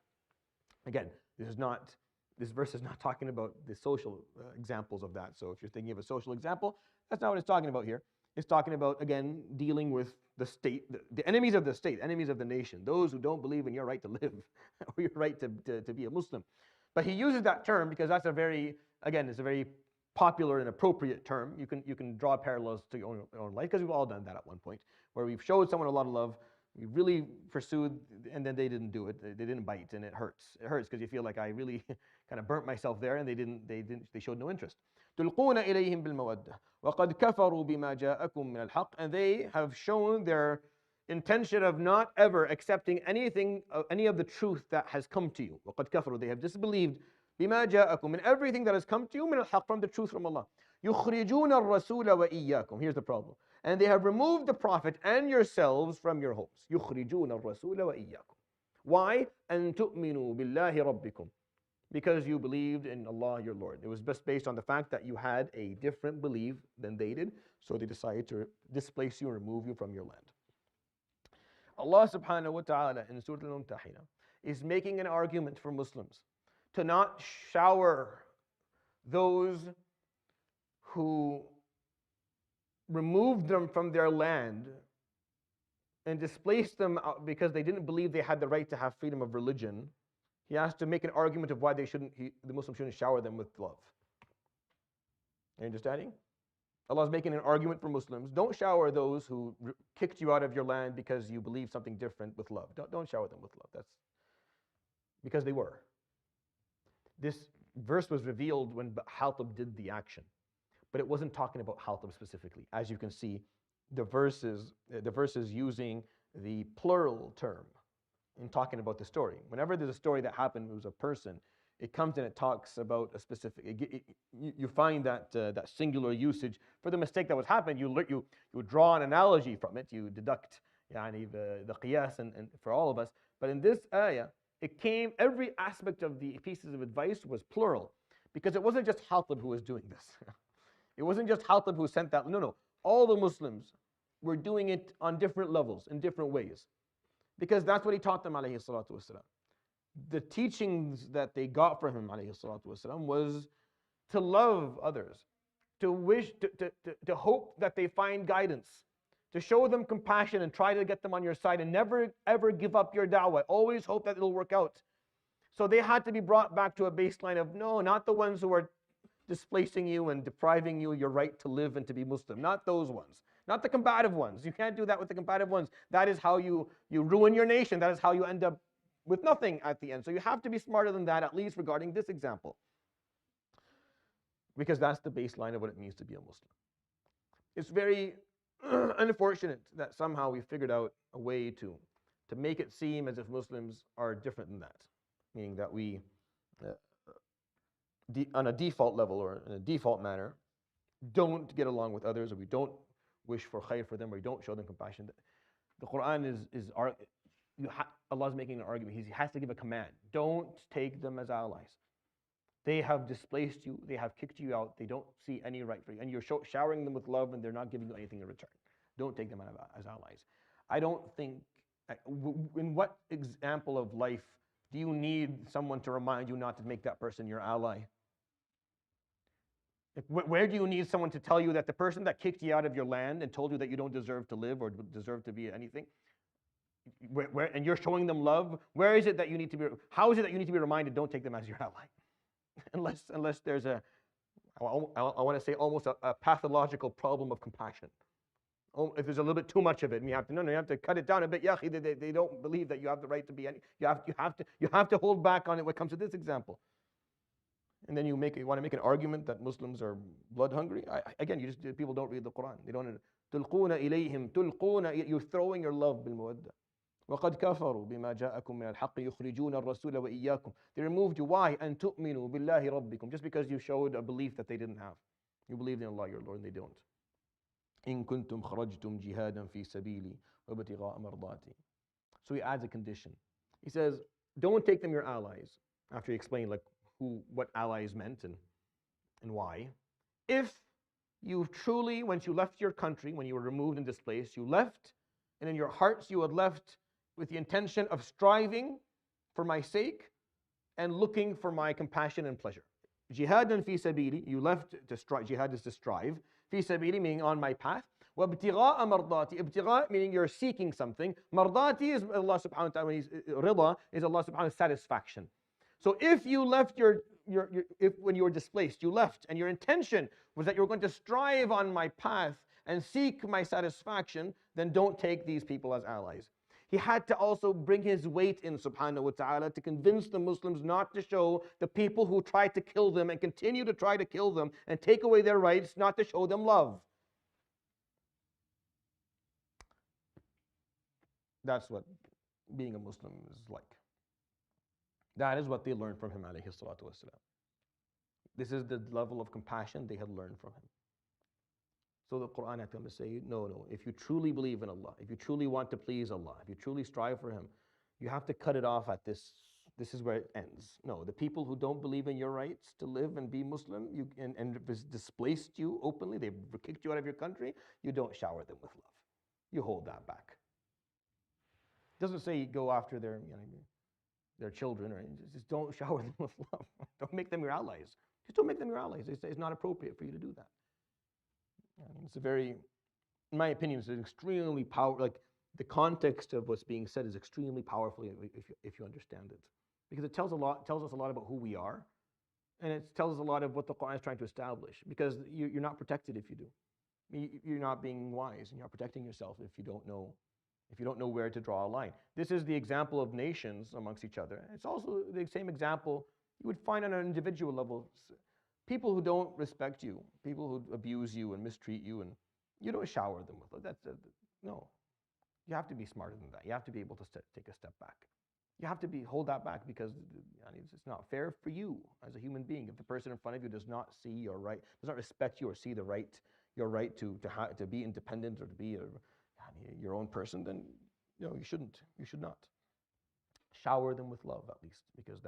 Again, this verse is not talking about the social examples of that. So if you're thinking of a social example, that's not what it's talking about here. It's talking about, again, dealing with the state, the enemies of the state, enemies of the nation, those who don't believe in your right to live or your right to be a Muslim. But he uses that term because that's it's a very popular and appropriate term. You can draw parallels to your own life, because we've all done that at one point, where we've showed someone a lot of love, we really pursued, and then they didn't do it. They didn't bite, and it hurts. It hurts because you feel like I really kind of burnt myself there, and they showed no interest. تلقون إليهم بالمودة وقد كفروا بما جاءكم من الحق. And they have shown their intention of not ever accepting any of the truth that has come to you. وقد كفروا. They have disbelieved بما جاءكم, in everything that has come to you من الحق, from the truth from Allah. يخرجون الرسول وإياكم. Here's the problem. And they have removed the Prophet and yourselves from your homes. يخرجون الرسول وإياكم. Why? أن تؤمنوا بالله ربكم. Because you believed in Allah your Lord. It was just based on the fact that you had a different belief than they did, so they decided to displace you and remove you from your land. Allah subhanahu wa ta'ala in Surat Al Mumtahinah is making an argument for Muslims to not shower those who removed them from their land and displaced them because they didn't believe they had the right to have freedom of religion. He has to make an argument of why the Muslims shouldn't shower them with love. Are you understanding? Allah is making an argument for Muslims. Don't shower those who kicked you out of your land because you believe something different with love. Don't shower them with love. That's because they were. This verse was revealed when Hatib did the action, but it wasn't talking about Hatib specifically. As you can see, the verses using the plural term in talking about the story. Whenever there's a story that happened, it was a person, it comes and it talks about a specific, you find that singular usage for the mistake that was happened. You draw an analogy from it, you deduct the qiyas and for all of us. But in this ayah, every aspect of the pieces of advice was plural, because it wasn't just Hatib who was doing this. It wasn't just Hatib who sent that. No. All the Muslims were doing it on different levels, in different ways. Because that's what he taught them, alayhi salatu wasalam. The teachings that they got from him, alayhi salatu wasalam, was to love others, to wish, to hope that they find guidance, to show them compassion and try to get them on your side, and never ever give up your da'wah. Always hope that it'll work out. So they had to be brought back to a baseline of, no, not the ones who are displacing you and depriving you your right to live and to be Muslim. Not those ones. Not the combative ones. You can't do that with the combative ones. That is how you ruin your nation. That is how you end up with nothing at the end. So you have to be smarter than that, at least regarding this example. Because that's the baseline of what it means to be a Muslim. It's very unfortunate that somehow we figured out a way to make it seem as if Muslims are different than that. meaning that we, on a default level or in a default manner, don't get along with others, or we don't wish for khair for them, or we don't show them compassion. The Quran Allah is making an argument. He has to give a command. Don't take them as allies. They have displaced you. They have kicked you out. They don't see any right for you. And you're showering them with love, and they're not giving you anything in return. Don't take them as allies. I don't think, in what example of life do you need someone to remind you not to make that person your ally? Where do you need someone to tell you that the person that kicked you out of your land and told you that you don't deserve to live or deserve to be anything, and you're showing them love, where is it that you need to be, how is it that you need to be reminded, don't take them as your ally? Unless there's I want to say almost a pathological problem of compassion. If there's a little bit too much of it, and you have to cut it down a bit. They don't believe that you have the right to be any. You have to hold back on it when it comes to this example. And then you want to make an argument that Muslims are blood hungry. Again, people don't read the Quran. They don't. تلقون إليهم تلقون. You're throwing your love بالمودة. وقد كفروا بما جاءكم من الحق يخرجون الرسول وإياكم. They removed you. Why? أن تؤمنوا بالله ربكم. Just because you showed a belief that they didn't have. You believed in Allah, your Lord, and they don't. إن كنتم خرجتم جهادا في سبيلي وابتغاء مرضاتي. So he adds a condition. He says, don't take them your allies. After he explained what allies meant and why. If you truly, once you left your country, when you were removed and displaced, you left, and in your hearts you had left with the intention of striving for my sake and looking for my compassion and pleasure. Jihadan fi sabili, you left to strive. Jihad is to strive. Fi sabili, meaning on my path. وَابْتِغَاءَ مَرْضَاتِ. Ibtigha, meaning you're seeking something. Mardati is Allah subhanahu wa ta'ala, rida is Allah subhanahu wa ta'ala's satisfaction. So if you left when you were displaced, you left, and your intention was that you were going to strive on my path and seek my satisfaction, then don't take these people as allies. He had to also bring his weight in, subhanahu wa ta'ala, to convince the Muslims not to show the people who tried to kill them and continue to try to kill them and take away their rights, not to show them love. That's what being a Muslim is like. That is what they learned from him, alayhi salatu wasalam. This is the level of compassion they had learned from him. So the Quran had come to say, no, if you truly believe in Allah, if you truly want to please Allah, if you truly strive for Him, you have to cut it off at this is where it ends. No, the people who don't believe in your rights to live and be Muslim, and displaced you openly, they've kicked you out of your country, you don't shower them with love. You hold that back. It doesn't say go after their children, or just don't shower them with love. Don't make them your allies. Just don't make them your allies. It's not appropriate for you to do that. It's a very, in my opinion, it's an extremely powerful, the context of what's being said is extremely powerful if you understand it. Because it tells us a lot about who we are, and it tells us a lot of what the Quran is trying to establish. Because you're not protected if you do. You're not being wise, and you're not protecting yourself if you don't know where to draw a line. This is the example of nations amongst each other. It's also the same example you would find on an individual level. People who don't respect you, people who abuse you and mistreat you, and you don't shower them with it. No. You have to be smarter than that. You have to be able to take a step back. You have to hold that back, because it's not fair for you as a human being. If the person in front of you does not see your right, does not respect you or see your right to be independent or to be your own person, then you shouldn't. You should not. Shower them with love, at least, because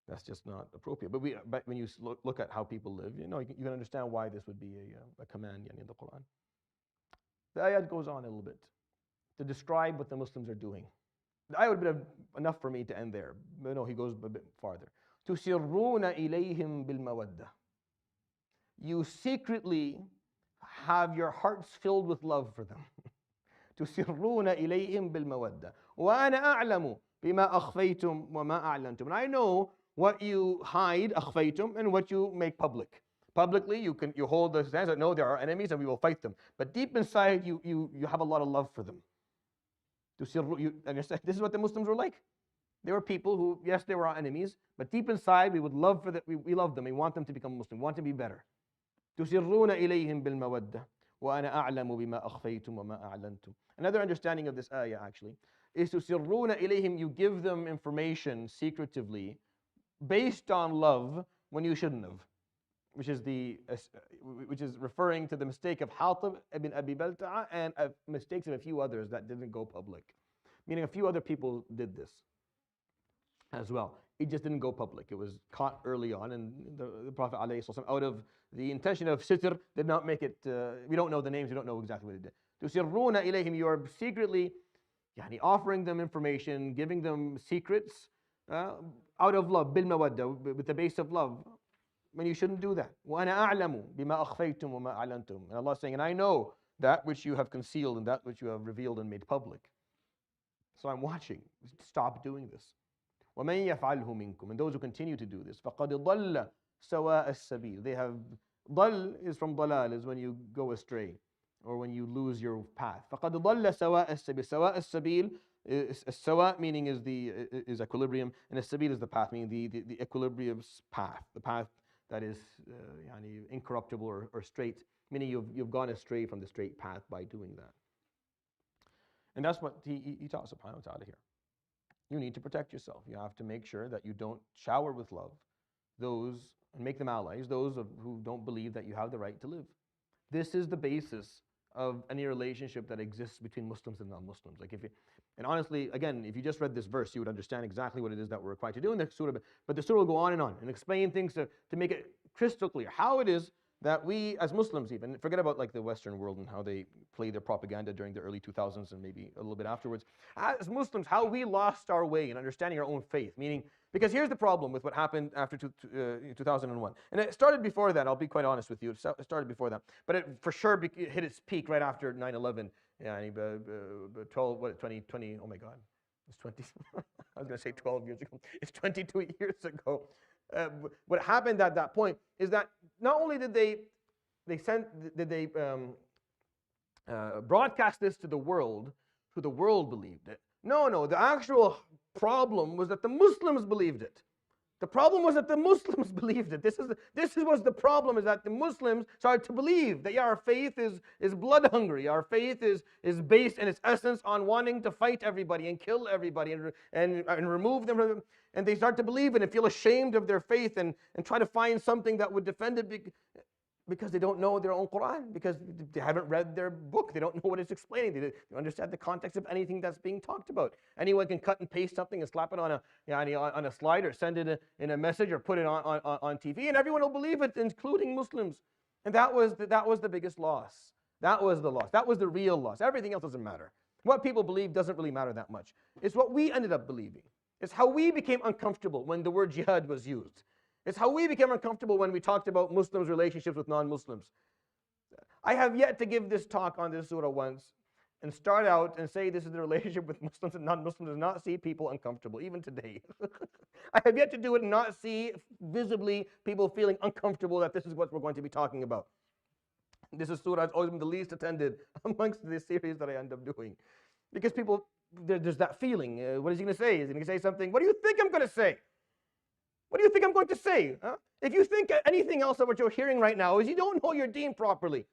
that's just not appropriate. But when you look at how people live, you can understand why this would be a command in the Quran. The ayat goes on a little bit to describe what the Muslims are doing. The ayat would be enough for me to end there. But no, he goes a bit farther. تُسِرُّونَ إِلَيْهِمْ بِالْمَوَدَّةِ. You secretly have your hearts filled with love for them. تُسِرُّونَ إِلَيْهِمْ بِالْمَوَدَّةِ وَأَنَا أَعْلَمُ بِمَا أَخْفَيْتُمْ وَمَا أَعْلَنْتُمْ. And I know what you hide, أَخْفَيْتُمْ, and what you make public. Publicly, you hold the stance that no, there are enemies and we will fight them. But deep inside, you have a lot of love for them. You understand? This is what the Muslims were like. They were people who, yes, they were our enemies, but deep inside, we would love for them. We love them. We want them to become Muslim. We want them to be better. تُسِرُّونَ إِلَيْهِمْ بِالْمَوَدَّةِ وَأَنَا أَعْلَمُ بِمَا أَخْفَيْتُمْ وَمَا أَعْلَنْتُمْ. Another understanding of this ayah, actually, is تُسِرُّونَ إِلَيْهِمْ, you give them information secretively based on love when you shouldn't have, which is referring to the mistake of Hatib ibn Abi Balta'a and mistakes of a few others that didn't go public. Meaning a few other people did this as well. It just didn't go public. It was caught early on, and the Prophet ﷺ, out of the intention of sitr, did not make it, we don't know the names, we don't know exactly what he did. تُسِرُّونَ إِلَيْهِمْ, you are secretly offering them information, giving them secrets out of love, بِالْمَوَدَّةِ, with the base of love, when you shouldn't do that. وَأَنَا أَعْلَمُ بِمَا أَخْفَيْتُمْ وَمَا أَعْلَنْتُمْ. And Allah is saying, and I know that which you have concealed and that which you have revealed and made public. So I'm watching. Stop doing this. وَمَنْ يَفْعَلْهُ مِنْكُمْ, and those who continue to do this, فَقَدْ ضَلَّ سَوَاءَ السَّبِيلِ. They have, ضَل is from ضلال, is when you go astray or when you lose your path. فَقَدْ ضَلَّ سَوَاءَ السَّبِيلِ. سَوَاءَ السَّبِيل, السَّوَاء meaning is equilibrium, and السَّبِيل is the path, meaning the equilibrium path, the path that is incorruptible or straight, meaning you've gone astray from the straight path by doing that. And that's what he taught subhanahu wa ta'ala here. You need to protect yourself. You have to make sure that you don't shower with love those, and make them allies, those who don't believe that you have the right to live. This is the basis of any relationship that exists between Muslims and non-Muslims. And honestly, again, if you just read this verse, you would understand exactly what it is that we're required to do in the surah. But the surah will go on and explain things to make it crystal clear how it is that we, as Muslims even, forget about like the Western world and how they play their propaganda during the early 2000s and maybe a little bit afterwards. As Muslims, how we lost our way in understanding our own faith. Meaning, because here's the problem with what happened after 2001. And it started before that, I'll be quite honest with you. It started before that. But it for sure hit its peak right after 9/11. 20, oh my God. It's 20, I was going to say 12 years ago. It's 22 years ago. What happened at that point is that not only did they broadcast this to the world, so the world believed it. No, the actual problem was that the Muslims believed it. The problem was that the Muslims believed it. This was the problem, is that the Muslims started to believe that our faith is blood hungry. Our faith is based in its essence on wanting to fight everybody and kill everybody and remove them. And they start to believe it and feel ashamed of their faith and try to find something that would defend it because they don't know their own Quran, because they haven't read their book. They don't know what it's explaining. They don't understand the context of anything that's being talked about. Anyone can cut and paste something and slap it on a slide or send it in a message or put it on TV, and everyone will believe it, including Muslims. And that was the biggest loss. That was the loss. That was the real loss. Everything else doesn't matter. What people believe doesn't really matter that much. It's what we ended up believing. It's how we became uncomfortable when the word jihad was used. It's how we became uncomfortable when we talked about Muslims' relationships with non-Muslims. I have yet to give this talk on this surah once and start out and say this is the relationship with Muslims and non-Muslims and not see people uncomfortable, even today. I have yet to do it and not see visibly people feeling uncomfortable that this is what we're going to be talking about. This is surah that's always been the least attended amongst the series that I end up doing. Because people, there's that feeling. What is he going to say? Is he going to say something? What do you think I'm going to say? What do you think I'm going to say? Huh? If you think anything else of what you're hearing right now is you don't know your deen properly.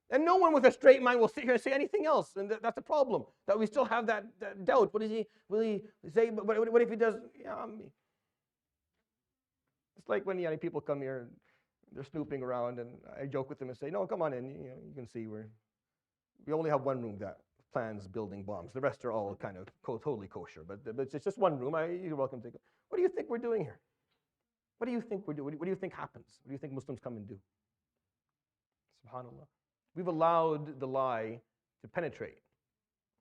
And no one with a straight mind will sit here and say anything else. And that's a problem, that we still have that doubt. Will he say, what if he does? Yeah, it's like when people come here and they're snooping around and I joke with them and say, no, come on in. You can see we only have one room that plans building bombs. The rest are all kind of totally kosher. But it's just one room. You're welcome to go. What do you think we're doing here? What do you think we're doing? What do you think happens? What do you think Muslims come and do? SubhanAllah. We've allowed the lie to penetrate.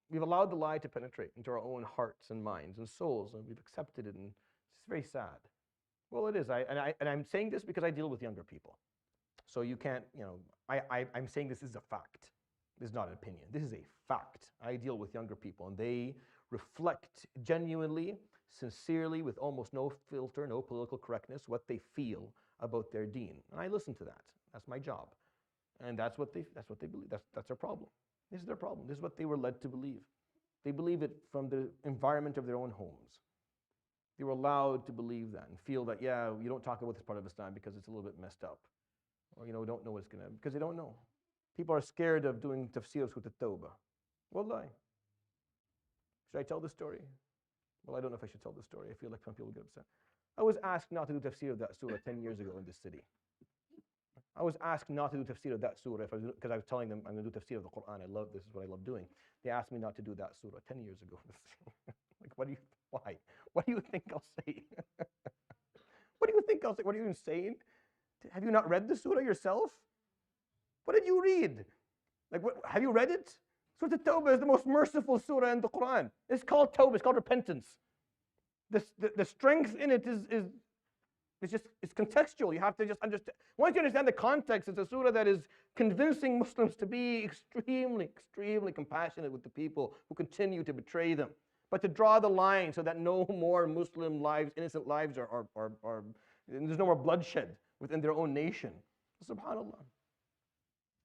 We've allowed the lie to penetrate into our own hearts and minds and souls, and we've accepted it, and it's very sad. Well, it is. And I'm saying this because I deal with younger people. So you can't, I'm saying this is a fact. This is not an opinion. This is a fact. I deal with younger people, and they reflect genuinely, sincerely, with almost no filter, no political correctness, what they feel about their deen. And I listen to that. That's my job. And that's what they believe. That's their problem. This is their problem. This is what they were led to believe. They believe it from the environment of their own homes. They were allowed to believe that and feel that, yeah, you don't talk about this part of Islam because it's a little bit messed up. Or, we don't know what's going to, because they don't know. People are scared of doing tafsir with the tawbah. Wallahi. Should I tell this story? Well, I don't know if I should tell this story. I feel like some people get upset. I was asked not to do tafsir of that surah 10 years ago in this city. I was asked not to do tafsir of that surah because I was telling them I'm going to do tafsir of the Quran. This is what I love doing. They asked me not to do that surah 10 years ago. Like, why? What do you think I'll say? What do you think I'll say? What are you insane? Have you not read the surah yourself? What did you read? Like, have you read it? Surah At-Tawbah is the most merciful surah in the Quran. It's called Tawbah. It's called repentance. The strength in it it's contextual. You have to just understand. Once you understand the context, it's a surah that is convincing Muslims to be extremely, extremely compassionate with the people who continue to betray them. But to draw the line so that no more Muslim lives, innocent lives, there's no more bloodshed within their own nation. SubhanAllah.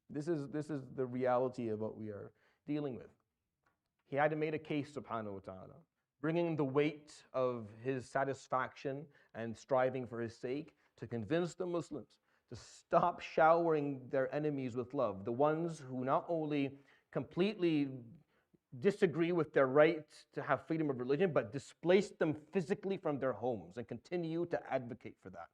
This is the reality of what we are dealing with. He had to make a case, subhanahu wa ta'ala, bringing the weight of his satisfaction and striving for his sake to convince the Muslims to stop showering their enemies with love, the ones who not only completely disagree with their right to have freedom of religion, but displace them physically from their homes and continue to advocate for that.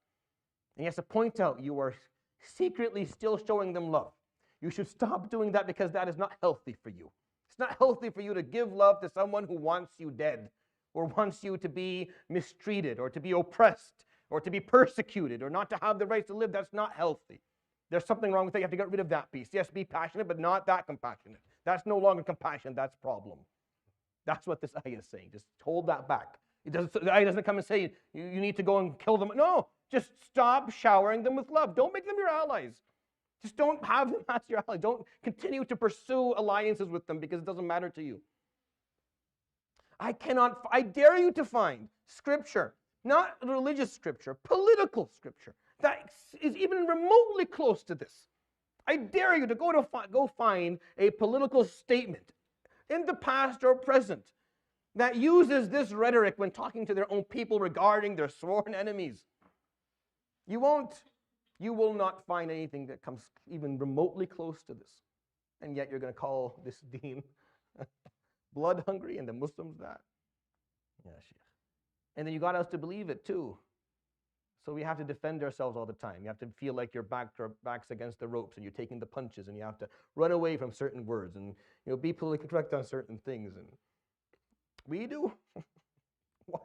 And he has to point out, you are secretly still showing them love. You should stop doing that because that is not healthy for you. It's not healthy for you to give love to someone who wants you dead, or wants you to be mistreated, or to be oppressed, or to be persecuted, or not to have the right to live. That's not healthy. There's something wrong with that. You have to get rid of that piece. Yes, be passionate, but not that compassionate. That's no longer compassion. That's problem. That's what this ayah is saying. Just hold that back. The ayah doesn't come and say you need to go and kill them. No, just stop showering them with love. Don't make them your allies. Just don't have them as your allies. Don't continue to pursue alliances with them because it doesn't matter to you. I dare you to find scripture, not religious scripture, political scripture, that is even remotely close to this. I dare you to go find a political statement in the past or present that uses this rhetoric when talking to their own people regarding their sworn enemies. You will not find anything that comes even remotely close to this. And yet you're going to call this deen blood hungry and the Muslims that. Yeah, Sheikh. And then you got us to believe it too. So we have to defend ourselves all the time. You have to feel like your back's against the ropes and you're taking the punches, and you have to run away from certain words and be politically correct on certain things. And we do. Why?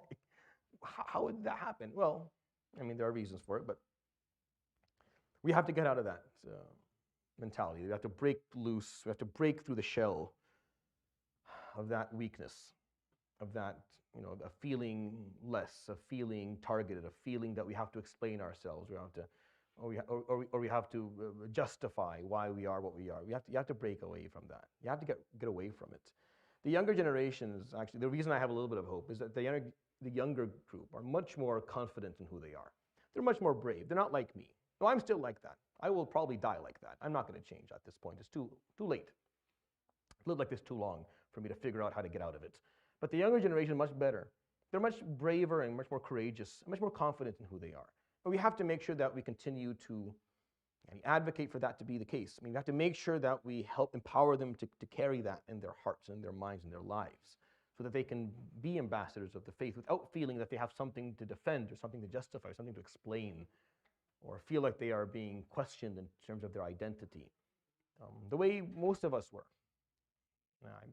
How would that happen? Well, I mean, there are reasons for it, but we have to get out of that mentality. We have to break loose. We have to break through the shell of that weakness, of that, a feeling less, a feeling targeted, a feeling that we have to explain ourselves. We have to, or we have to justify why we are what we are. You have to break away from that. You have to get away from it. The younger generations, actually, the reason I have a little bit of hope is that the younger group are much more confident in who they are. They're much more brave. They're not like me. No, I'm still like that. I will probably die like that. I'm not going to change at this point. It's too late. I've lived like this too long for me to figure out how to get out of it. But the younger generation is much better. They're much braver and much more courageous, much more confident in who they are. But we have to make sure that we continue to advocate for that to be the case. I mean, we have to make sure that we help empower them to carry that in their hearts and their minds and their lives, so that they can be ambassadors of the faith without feeling that they have something to defend or something to justify, or something to explain, or feel like they are being questioned in terms of their identity, the way most of us were.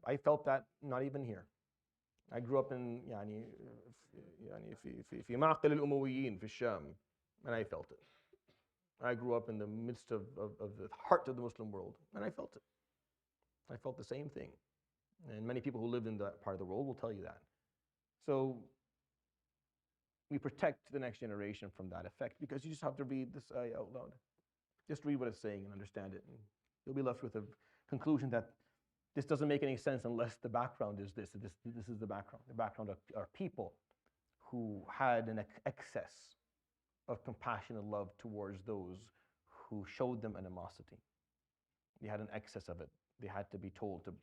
I felt that not even here. I grew up in في معقل الأمويين في الشام, and I felt it. I grew up in the midst of the heart of the Muslim world, and I felt it. I felt the same thing. And many people who lived in that part of the world will tell you that. So we protect the next generation from that effect, because you just have to read this ayah out loud. Just read what it's saying and understand it, and you'll be left with a conclusion that this doesn't make any sense unless the background is this. This is the background. The background are people who had an excess of compassion and love towards those who showed them animosity. They had an excess of it. They had to be told to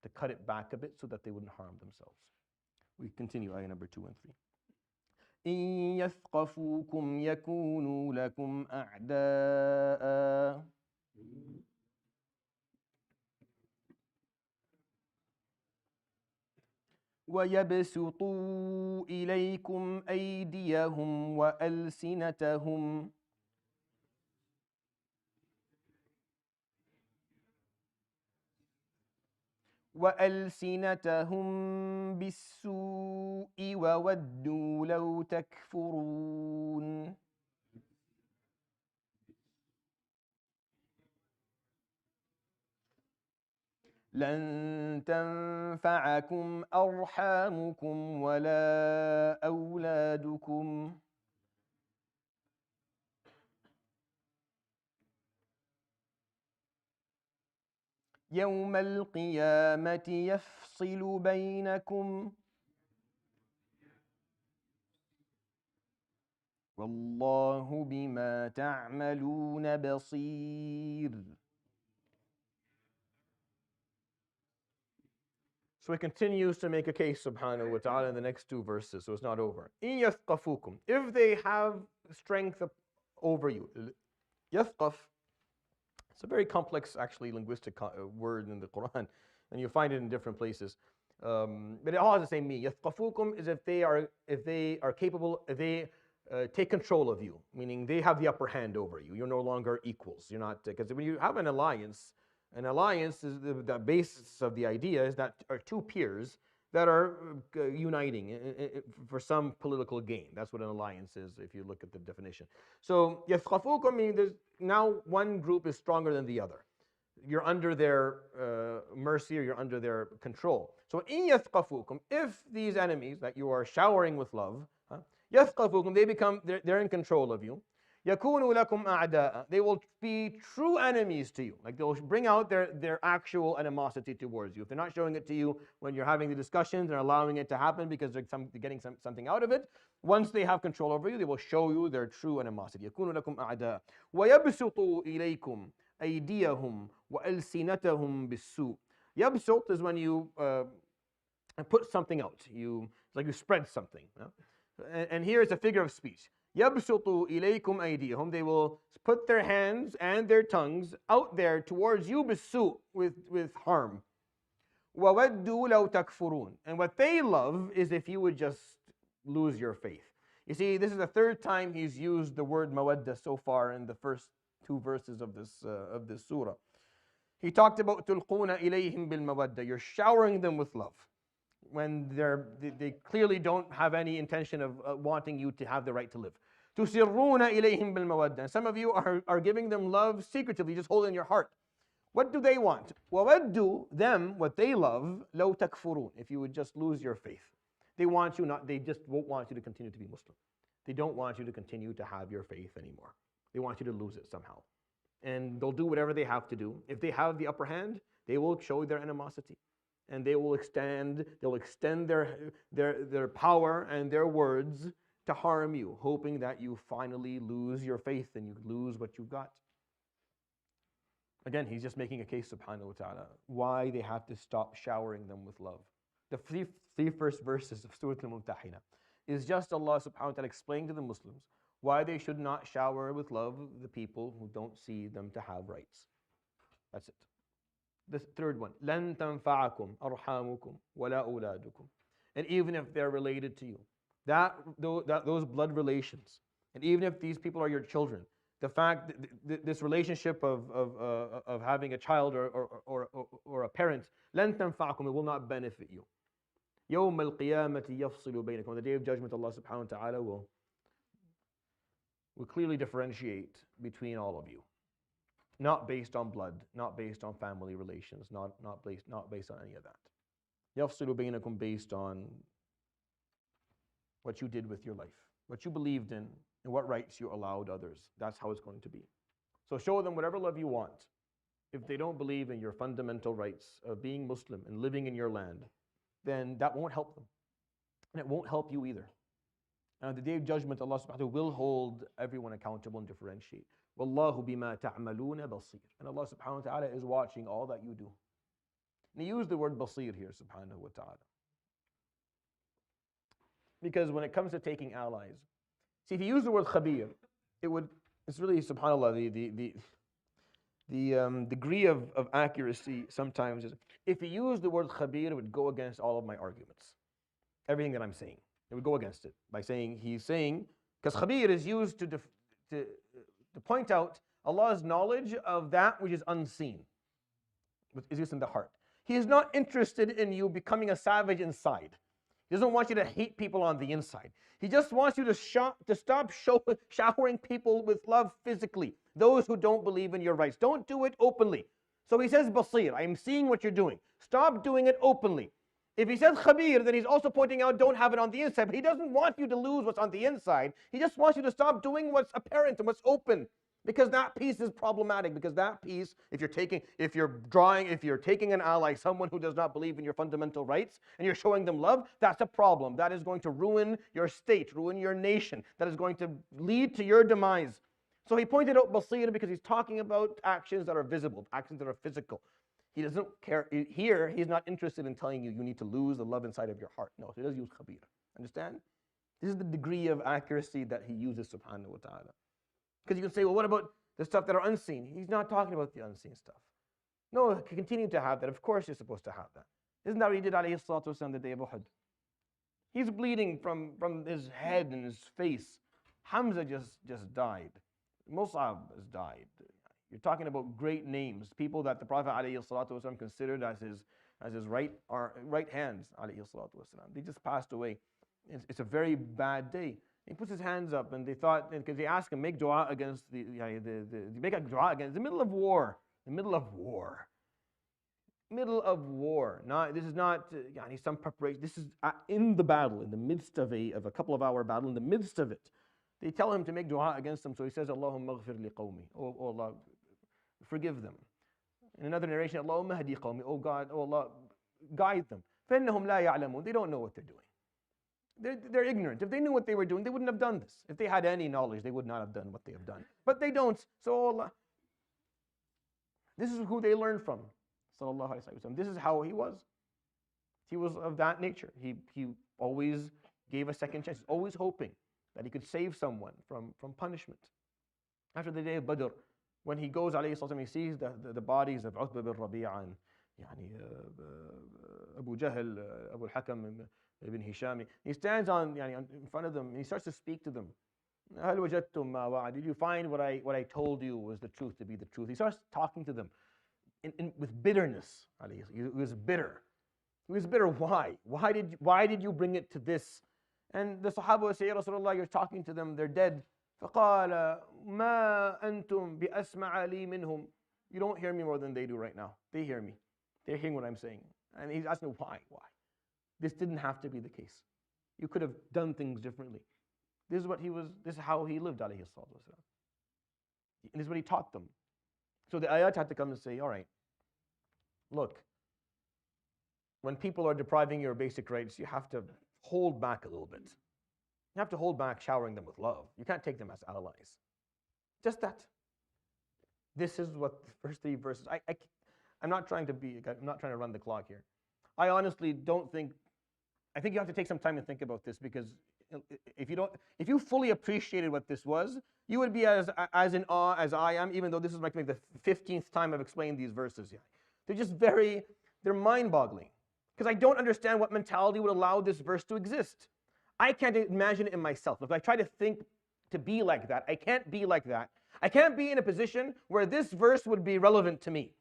cut it back a bit so that they wouldn't harm themselves. We continue ayah number 2 and 3. إن يثقفوكم يكونوا لكم أعداء. وَيَبْسُطُوا إِلَيْكُمْ أَيْدِيَهُمْ وَأَلْسِنَتَهُم بِالسُّوءِ وَوَدُّوا لَوْ تَكْفُرُونَ لن تنفعكم أرحامكم ولا أولادكم يوم القيامة يفصل بينكم والله بما تعملون بصير. So he continues to make a case, subhanahu wa ta'ala, in the next two verses, so it's not over. إِن يَثْقَفُوكُمْ, if they have strength over you. يَثْقَف, it's a very complex, actually, linguistic word in the Quran, and you find it in different places. But it all has the same meaning. يَثْقَفُوكُم is if they are capable, if they take control of you, meaning they have the upper hand over you. You're no longer equals. You're not, because when you have an alliance is the basis of the idea is that are two peers that are uniting for some political gain. That's what an alliance is, if you look at the definition. So يَثْقَفُوكُم means there's now one group is stronger than the other. You're under their mercy, or you're under their control. So إِن يَثْقَفُوكُم, if these enemies that you are showering with love, يَثْقَفُوكُم, they're in control of you. يَكُونُوا لَكُمْ أَعْدَاءً, they will be true enemies to you. Like they'll bring out their actual animosity towards you. If they're not showing it to you when you're having the discussions and allowing it to happen because they're getting something out of it, once they have control over you, they will show you their true animosity. يَكُونُوا لَكُمْ أَعْدَاءً وَيَبْسُطُوا إِلَيْكُمْ أَيْدِيَهُمْ وَأَلْسِنَتَهُم بِالسُّوءِ. يَبْسُط is when you put something out. It's like you spread something. And here it's a figure of speech. يَبْسُطُوا إِلَيْكُمْ أَيْدِيَهُم, they will put their hands and their tongues out there towards you بِالسُّوء, with harm. وَوَدُّوا لَوْ تَكْفُرُونَ, and what they love is if you would just lose your faith. You see, this is the third time he's used the word mawadda so far in the first two verses of this surah. He talked about تُلْقُونَ إِلَيْهِمْ بِالْمَوَدَّةِ, you're showering them with love when they clearly don't have any intention of wanting you to have the right to live. تُسِرُّونَ إِلَيْهِمْ بِالْمَوَدَّةِ, some of you are giving them love secretively, just hold it in your heart. What do they want? وَوَدُّوا, them, what they love, لَوْ تَكْفُرُونَ, if you would just lose your faith. They want you not, they just won't want you to continue to be Muslim. They don't want you to continue to have your faith anymore. They want you to lose it somehow. And they'll do whatever they have to do. If they have the upper hand, they will show their animosity. And they'll extend their power and their words to harm you, hoping that you finally lose your faith and you lose what you've got. Again, he's just making a case, subhanahu wa ta'ala, why they have to stop showering them with love. The three first verses of Surat Al Mumtahinah is just Allah subhanahu wa ta'ala explaining to the Muslims why they should not shower with love the people who don't see them to have rights. That's it. The third one, لَن تَنْفَعَكُمْ أَرْحَامُكُمْ وَلَا أَوْلَادُكُمْ, and even if they're related to you, those blood relations, and even if these people are your children, the fact that this relationship of having a child or a parent, لَن تَنْفَعَكُمْ, it will not benefit you. يَوْمَ الْقِيَامَةِ يَفْصِلُ بَيْنَكُمْ, on the day of judgment, Allah subhanahu wa ta'ala will clearly differentiate between all of you. Not based on blood, not based on family relations, not based on any of that. يَفْصِلُ بَيْنَكُمْ, based on what you did with your life, what you believed in, and what rights you allowed others. That's how it's going to be. So show them whatever love you want. If they don't believe in your fundamental rights of being Muslim and living in your land, then that won't help them. And it won't help you either. And on the day of judgment, Allah subhanahu wa ta'ala will hold everyone accountable and differentiate. Wallahu bima ta'maluna basir. And Allah subhanahu wa ta'ala is watching all that you do. And he used the word basir here, subhanahu wa ta'ala. Because when it comes to taking allies, see, if you use the word khabir, it's really, subhanAllah, the degree of accuracy sometimes is, if you use the word khabir, it would go against all of my arguments. everything that I'm saying. It would go against it by saying, he's saying, because khabir is used to point out Allah's knowledge of that which is unseen, which is used in the heart. He is not interested in you becoming a savage inside. He doesn't want you to hate people on the inside. He just wants you to stop showering people with love physically, those who don't believe in your rights. Don't do it openly. So he says, Basir, I'm seeing what you're doing. Stop doing it openly. If he says Khabir, then he's also pointing out don't have it on the inside. But he doesn't want you to lose what's on the inside. He just wants you to stop doing what's apparent and what's open. Because that piece is problematic. Because that piece, if you're taking an ally, someone who does not believe in your fundamental rights, and you're showing them love, that's a problem. That is going to ruin your state, ruin your nation. That is going to lead to your demise. So he pointed out Basir because he's talking about actions that are visible, actions that are physical. He doesn't care. Here, he's not interested in telling you need to lose the love inside of your heart. No, he does use Khabir. Understand? This is the degree of accuracy that he uses, subhanahu wa ta'ala. Because you can say, well, what about the stuff that are unseen? He's not talking about the unseen stuff. No, continue to have that. Of course you're supposed to have that. Isn't that what he did, alayhi salatu wasalam, the day of Uhud? He's bleeding from his head and his face. Hamza just died. Mus'ab has died. You're talking about great names, people that the Prophet ﷺ considered as his right hands. ﷺ. They just passed away. It's a very bad day. He puts his hands up, and they thought, because they asked him, make dua against make a dua against the middle of war. The middle of war. Middle of war. This is not some preparation. This is in the battle, in the midst of a couple of hour battle, in the midst of it. They tell him to make dua against them, so he says, Allahumma ghfir li qawmi. Oh Allah, forgive them. In another narration, Allahumma hadi qawmi. Oh God, oh Allah, guide them. فَإِنَّهُمْ لَا يَعْلَمُونَ. They don't know what they're doing. They're ignorant. If they knew what they were doing, they wouldn't have done this. If they had any knowledge, they would not have done what they have done. But they don't. So Allah, this is who they learned from. Sallallahu Alaihi Wasallam. This is how he was. He was of that nature. He always gave a second chance, always hoping that he could save someone from punishment. After the day of Badr, when he goes, alayhi sallam, he sees the bodies of Utbah bin Rabi'a and Abu Jahl, Abu al-Hakam ibn Hisham. He stands in front of them and he starts to speak to them. هل وجدتم ما وعد? Did you find what I told you was the truth to be the truth? He starts talking to them with bitterness. He was bitter. He was bitter. Why? Why did you bring it to this? And the Sahaba would say, Ya Rasulullah, you're talking to them, they're dead. فَقَالَ مَا أَنْتُمْ بِأَسْمَعَ لِي مِنْهُمْ. You don't hear me more than they do right now. They hear me. They're hearing what I'm saying. And he's asking, why? This didn't have to be the case. You could have done things differently. This is how he lived, alayhi salatu wasalam. And this is what he taught them. So the ayat had to come and say, all right, look, when people are depriving your basic rights, you have to hold back a little bit. You have to hold back showering them with love. You can't take them as allies. Just that. This is what the first 3 verses. I'm not trying to run the clock here. I honestly don't think. I think you have to take some time to think about this, because if you fully appreciated what this was, you would be as in awe as I am. Even though this is like the 15th time I've explained these verses. They're just they're mind-boggling. Because I don't understand what mentality would allow this verse to exist. I can't imagine it in myself. If I try to think to be like that, I can't be like that. I can't be in a position where this verse would be relevant to me.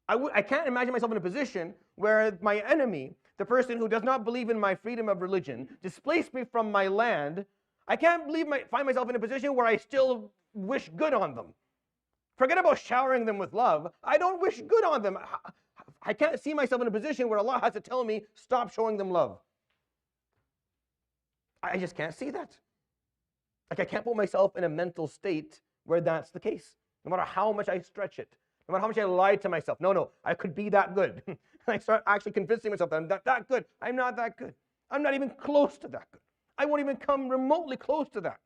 I can't imagine myself in a position where my enemy, the person who does not believe in my freedom of religion, displaced me from my land. I can't find myself in a position where I still wish good on them. Forget about showering them with love. I don't wish good on them. I can't see myself in a position where Allah has to tell me, stop showing them love. I just can't see that. Like, I can't put myself in a mental state where that's the case. No matter how much I stretch it, no matter how much I lie to myself. No, I could be that good. I start actually convincing myself that I'm that good. I'm not that good. I'm not even close to that good. I won't even come remotely close to that.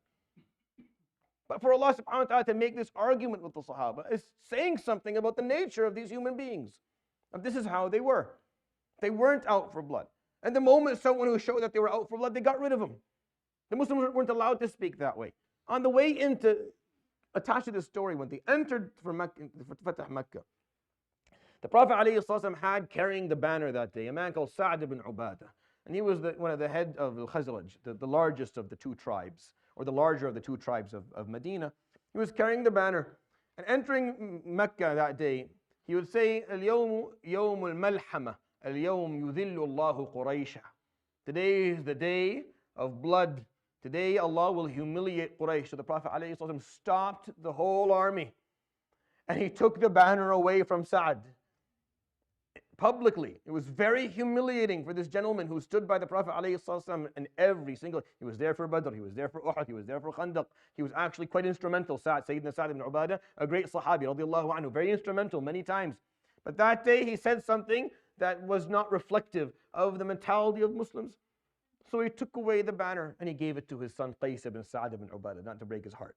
But for Allah subhanahu wa ta'ala to make this argument with the Sahaba is saying something about the nature of these human beings. And this is how they were. They weren't out for blood. And the moment someone who showed that they were out for blood, they got rid of them. The Muslims weren't allowed to speak that way. On the way attached to this story, when they entered for Fatah Mecca, the Prophet ﷺ had carrying the banner that day a man called Sa'd ibn Ubadah. And he was one of the head of Al-Khazraj, the largest of the two tribes, or the larger of the two tribes of Medina. He was carrying the banner. And entering Mecca that day, he would say, اليوم يوم الملحمة اليوم يذل الله قريشا. Today is the day of blood. Today Allah will humiliate Quraysh. So the Prophet ﷺ stopped the whole army and he took the banner away from Sa'd publicly. It was very humiliating for this gentleman who stood by the Prophet ﷺ in every single. He was there for Badr, he was there for Uhud, he was there for Khandaq. He was actually quite instrumental. Sayyidina Sa'd ibn Ubadah, a great Sahabi, radiallahu anhu, very instrumental many times. But that day he said something that was not reflective of the mentality of Muslims. So he took away the banner and he gave it to his son Qais ibn Sa'd ibn Ubadah, not to break his heart.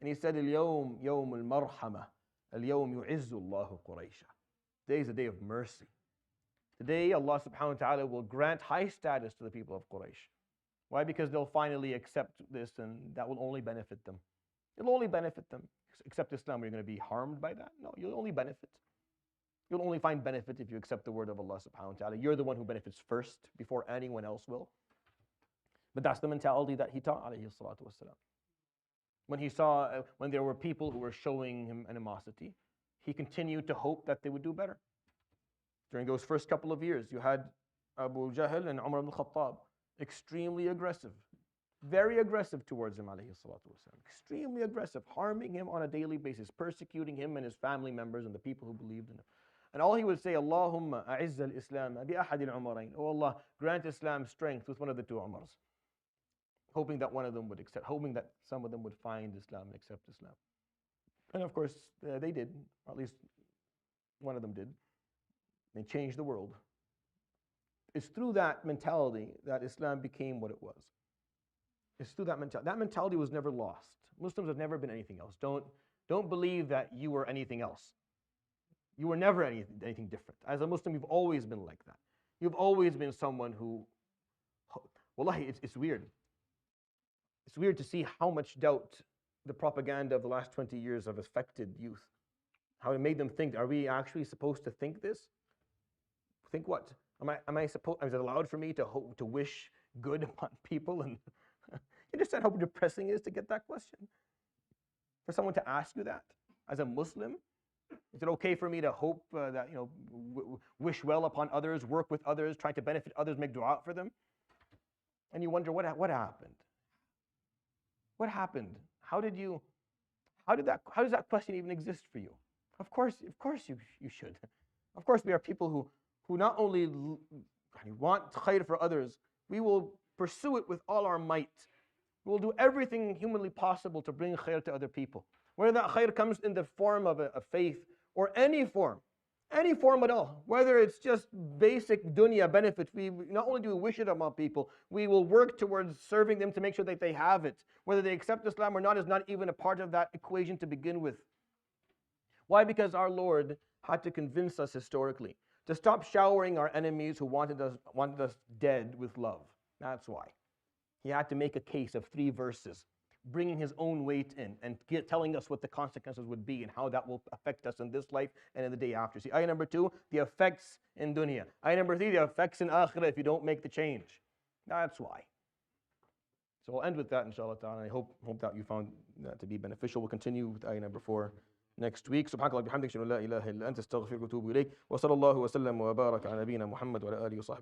And he said, اليوم يوم المرحمة اليوم يعز الله قريشا. Today is the day of mercy. Today Allah subhanahu wa ta'ala will grant high status to the people of Quraysh. Why? Because they'll finally accept this and that will only benefit them. It'll only benefit them. Accept Islam, are you going to be harmed by that? No, you'll only benefit. You'll only find benefit if you accept the word of Allah subhanahu wa ta'ala. You're the one who benefits first before anyone else will. But that's the mentality that he taught, alayhi salatu wasalam. When he saw, when there were people who were showing him animosity, he continued to hope that they would do better. During those first couple of years, you had Abu Jahl and Umar ibn Khattab, extremely aggressive, very aggressive towards him, alayhi salatu wasalam. Extremely aggressive, harming him on a daily basis, persecuting him and his family members and the people who believed in him. And all he would say, Allahumma a'izz al-Islam bi ahad al-Umarayn. Oh Allah, grant Islam strength with one of the two Umars. Hoping that one of them would accept, hoping that some of them would find Islam and accept Islam. And of course, they did, or at least one of them did. They changed the world. It's through that mentality that Islam became what it was. It's through that mentality. That mentality was never lost. Muslims have never been anything else. Don't believe that you were anything else. You were never anything different. As a Muslim, you've always been like that. You've always been someone who, wallahi, it's weird. It's weird to see how much doubt the propaganda of the last 20 years have affected youth. How it made them think, are we actually supposed to think this? Think what? Am I supposed? Is it allowed for me to hope, to wish good upon people? And you understand how depressing it is to get that question? For someone to ask you that as a Muslim, is it okay for me to hope that wish well upon others, work with others, try to benefit others, make dua for them? And you wonder what happened? What happened? How does that question even exist for you? Of course you should. Of course we are people who not only want khair for others, we will pursue it with all our might. We will do everything humanly possible to bring khair to other people. Whether that khair comes in the form of a faith or any form at all. Whether it's just basic dunya benefits, we not only do we wish it among people, we will work towards serving them to make sure that they have it. Whether they accept Islam or not is not even a part of that equation to begin with. Why? Because our Lord had to convince us historically to stop showering our enemies who wanted us dead with love. That's why. He had to make a case of 3 verses, bringing his own weight in and telling us what the consequences would be and how that will affect us in this life and in the day after. See, ayah number 2, the effects in dunya. Ayah number 3, the effects in akhirah if you don't make the change. That's why. So we'll end with that, inshallah ta'ala. I hope that you found that to be beneficial. We'll continue with ayah number 4 next week. Subhanakallah bihamdik, shalla la ilaha illa anta astaghfiruka wa atubu ilayk. Wa sallallahu wa sallam wa baraka ala nabiyyina Muhammad wa ala alihi wa sahbihi.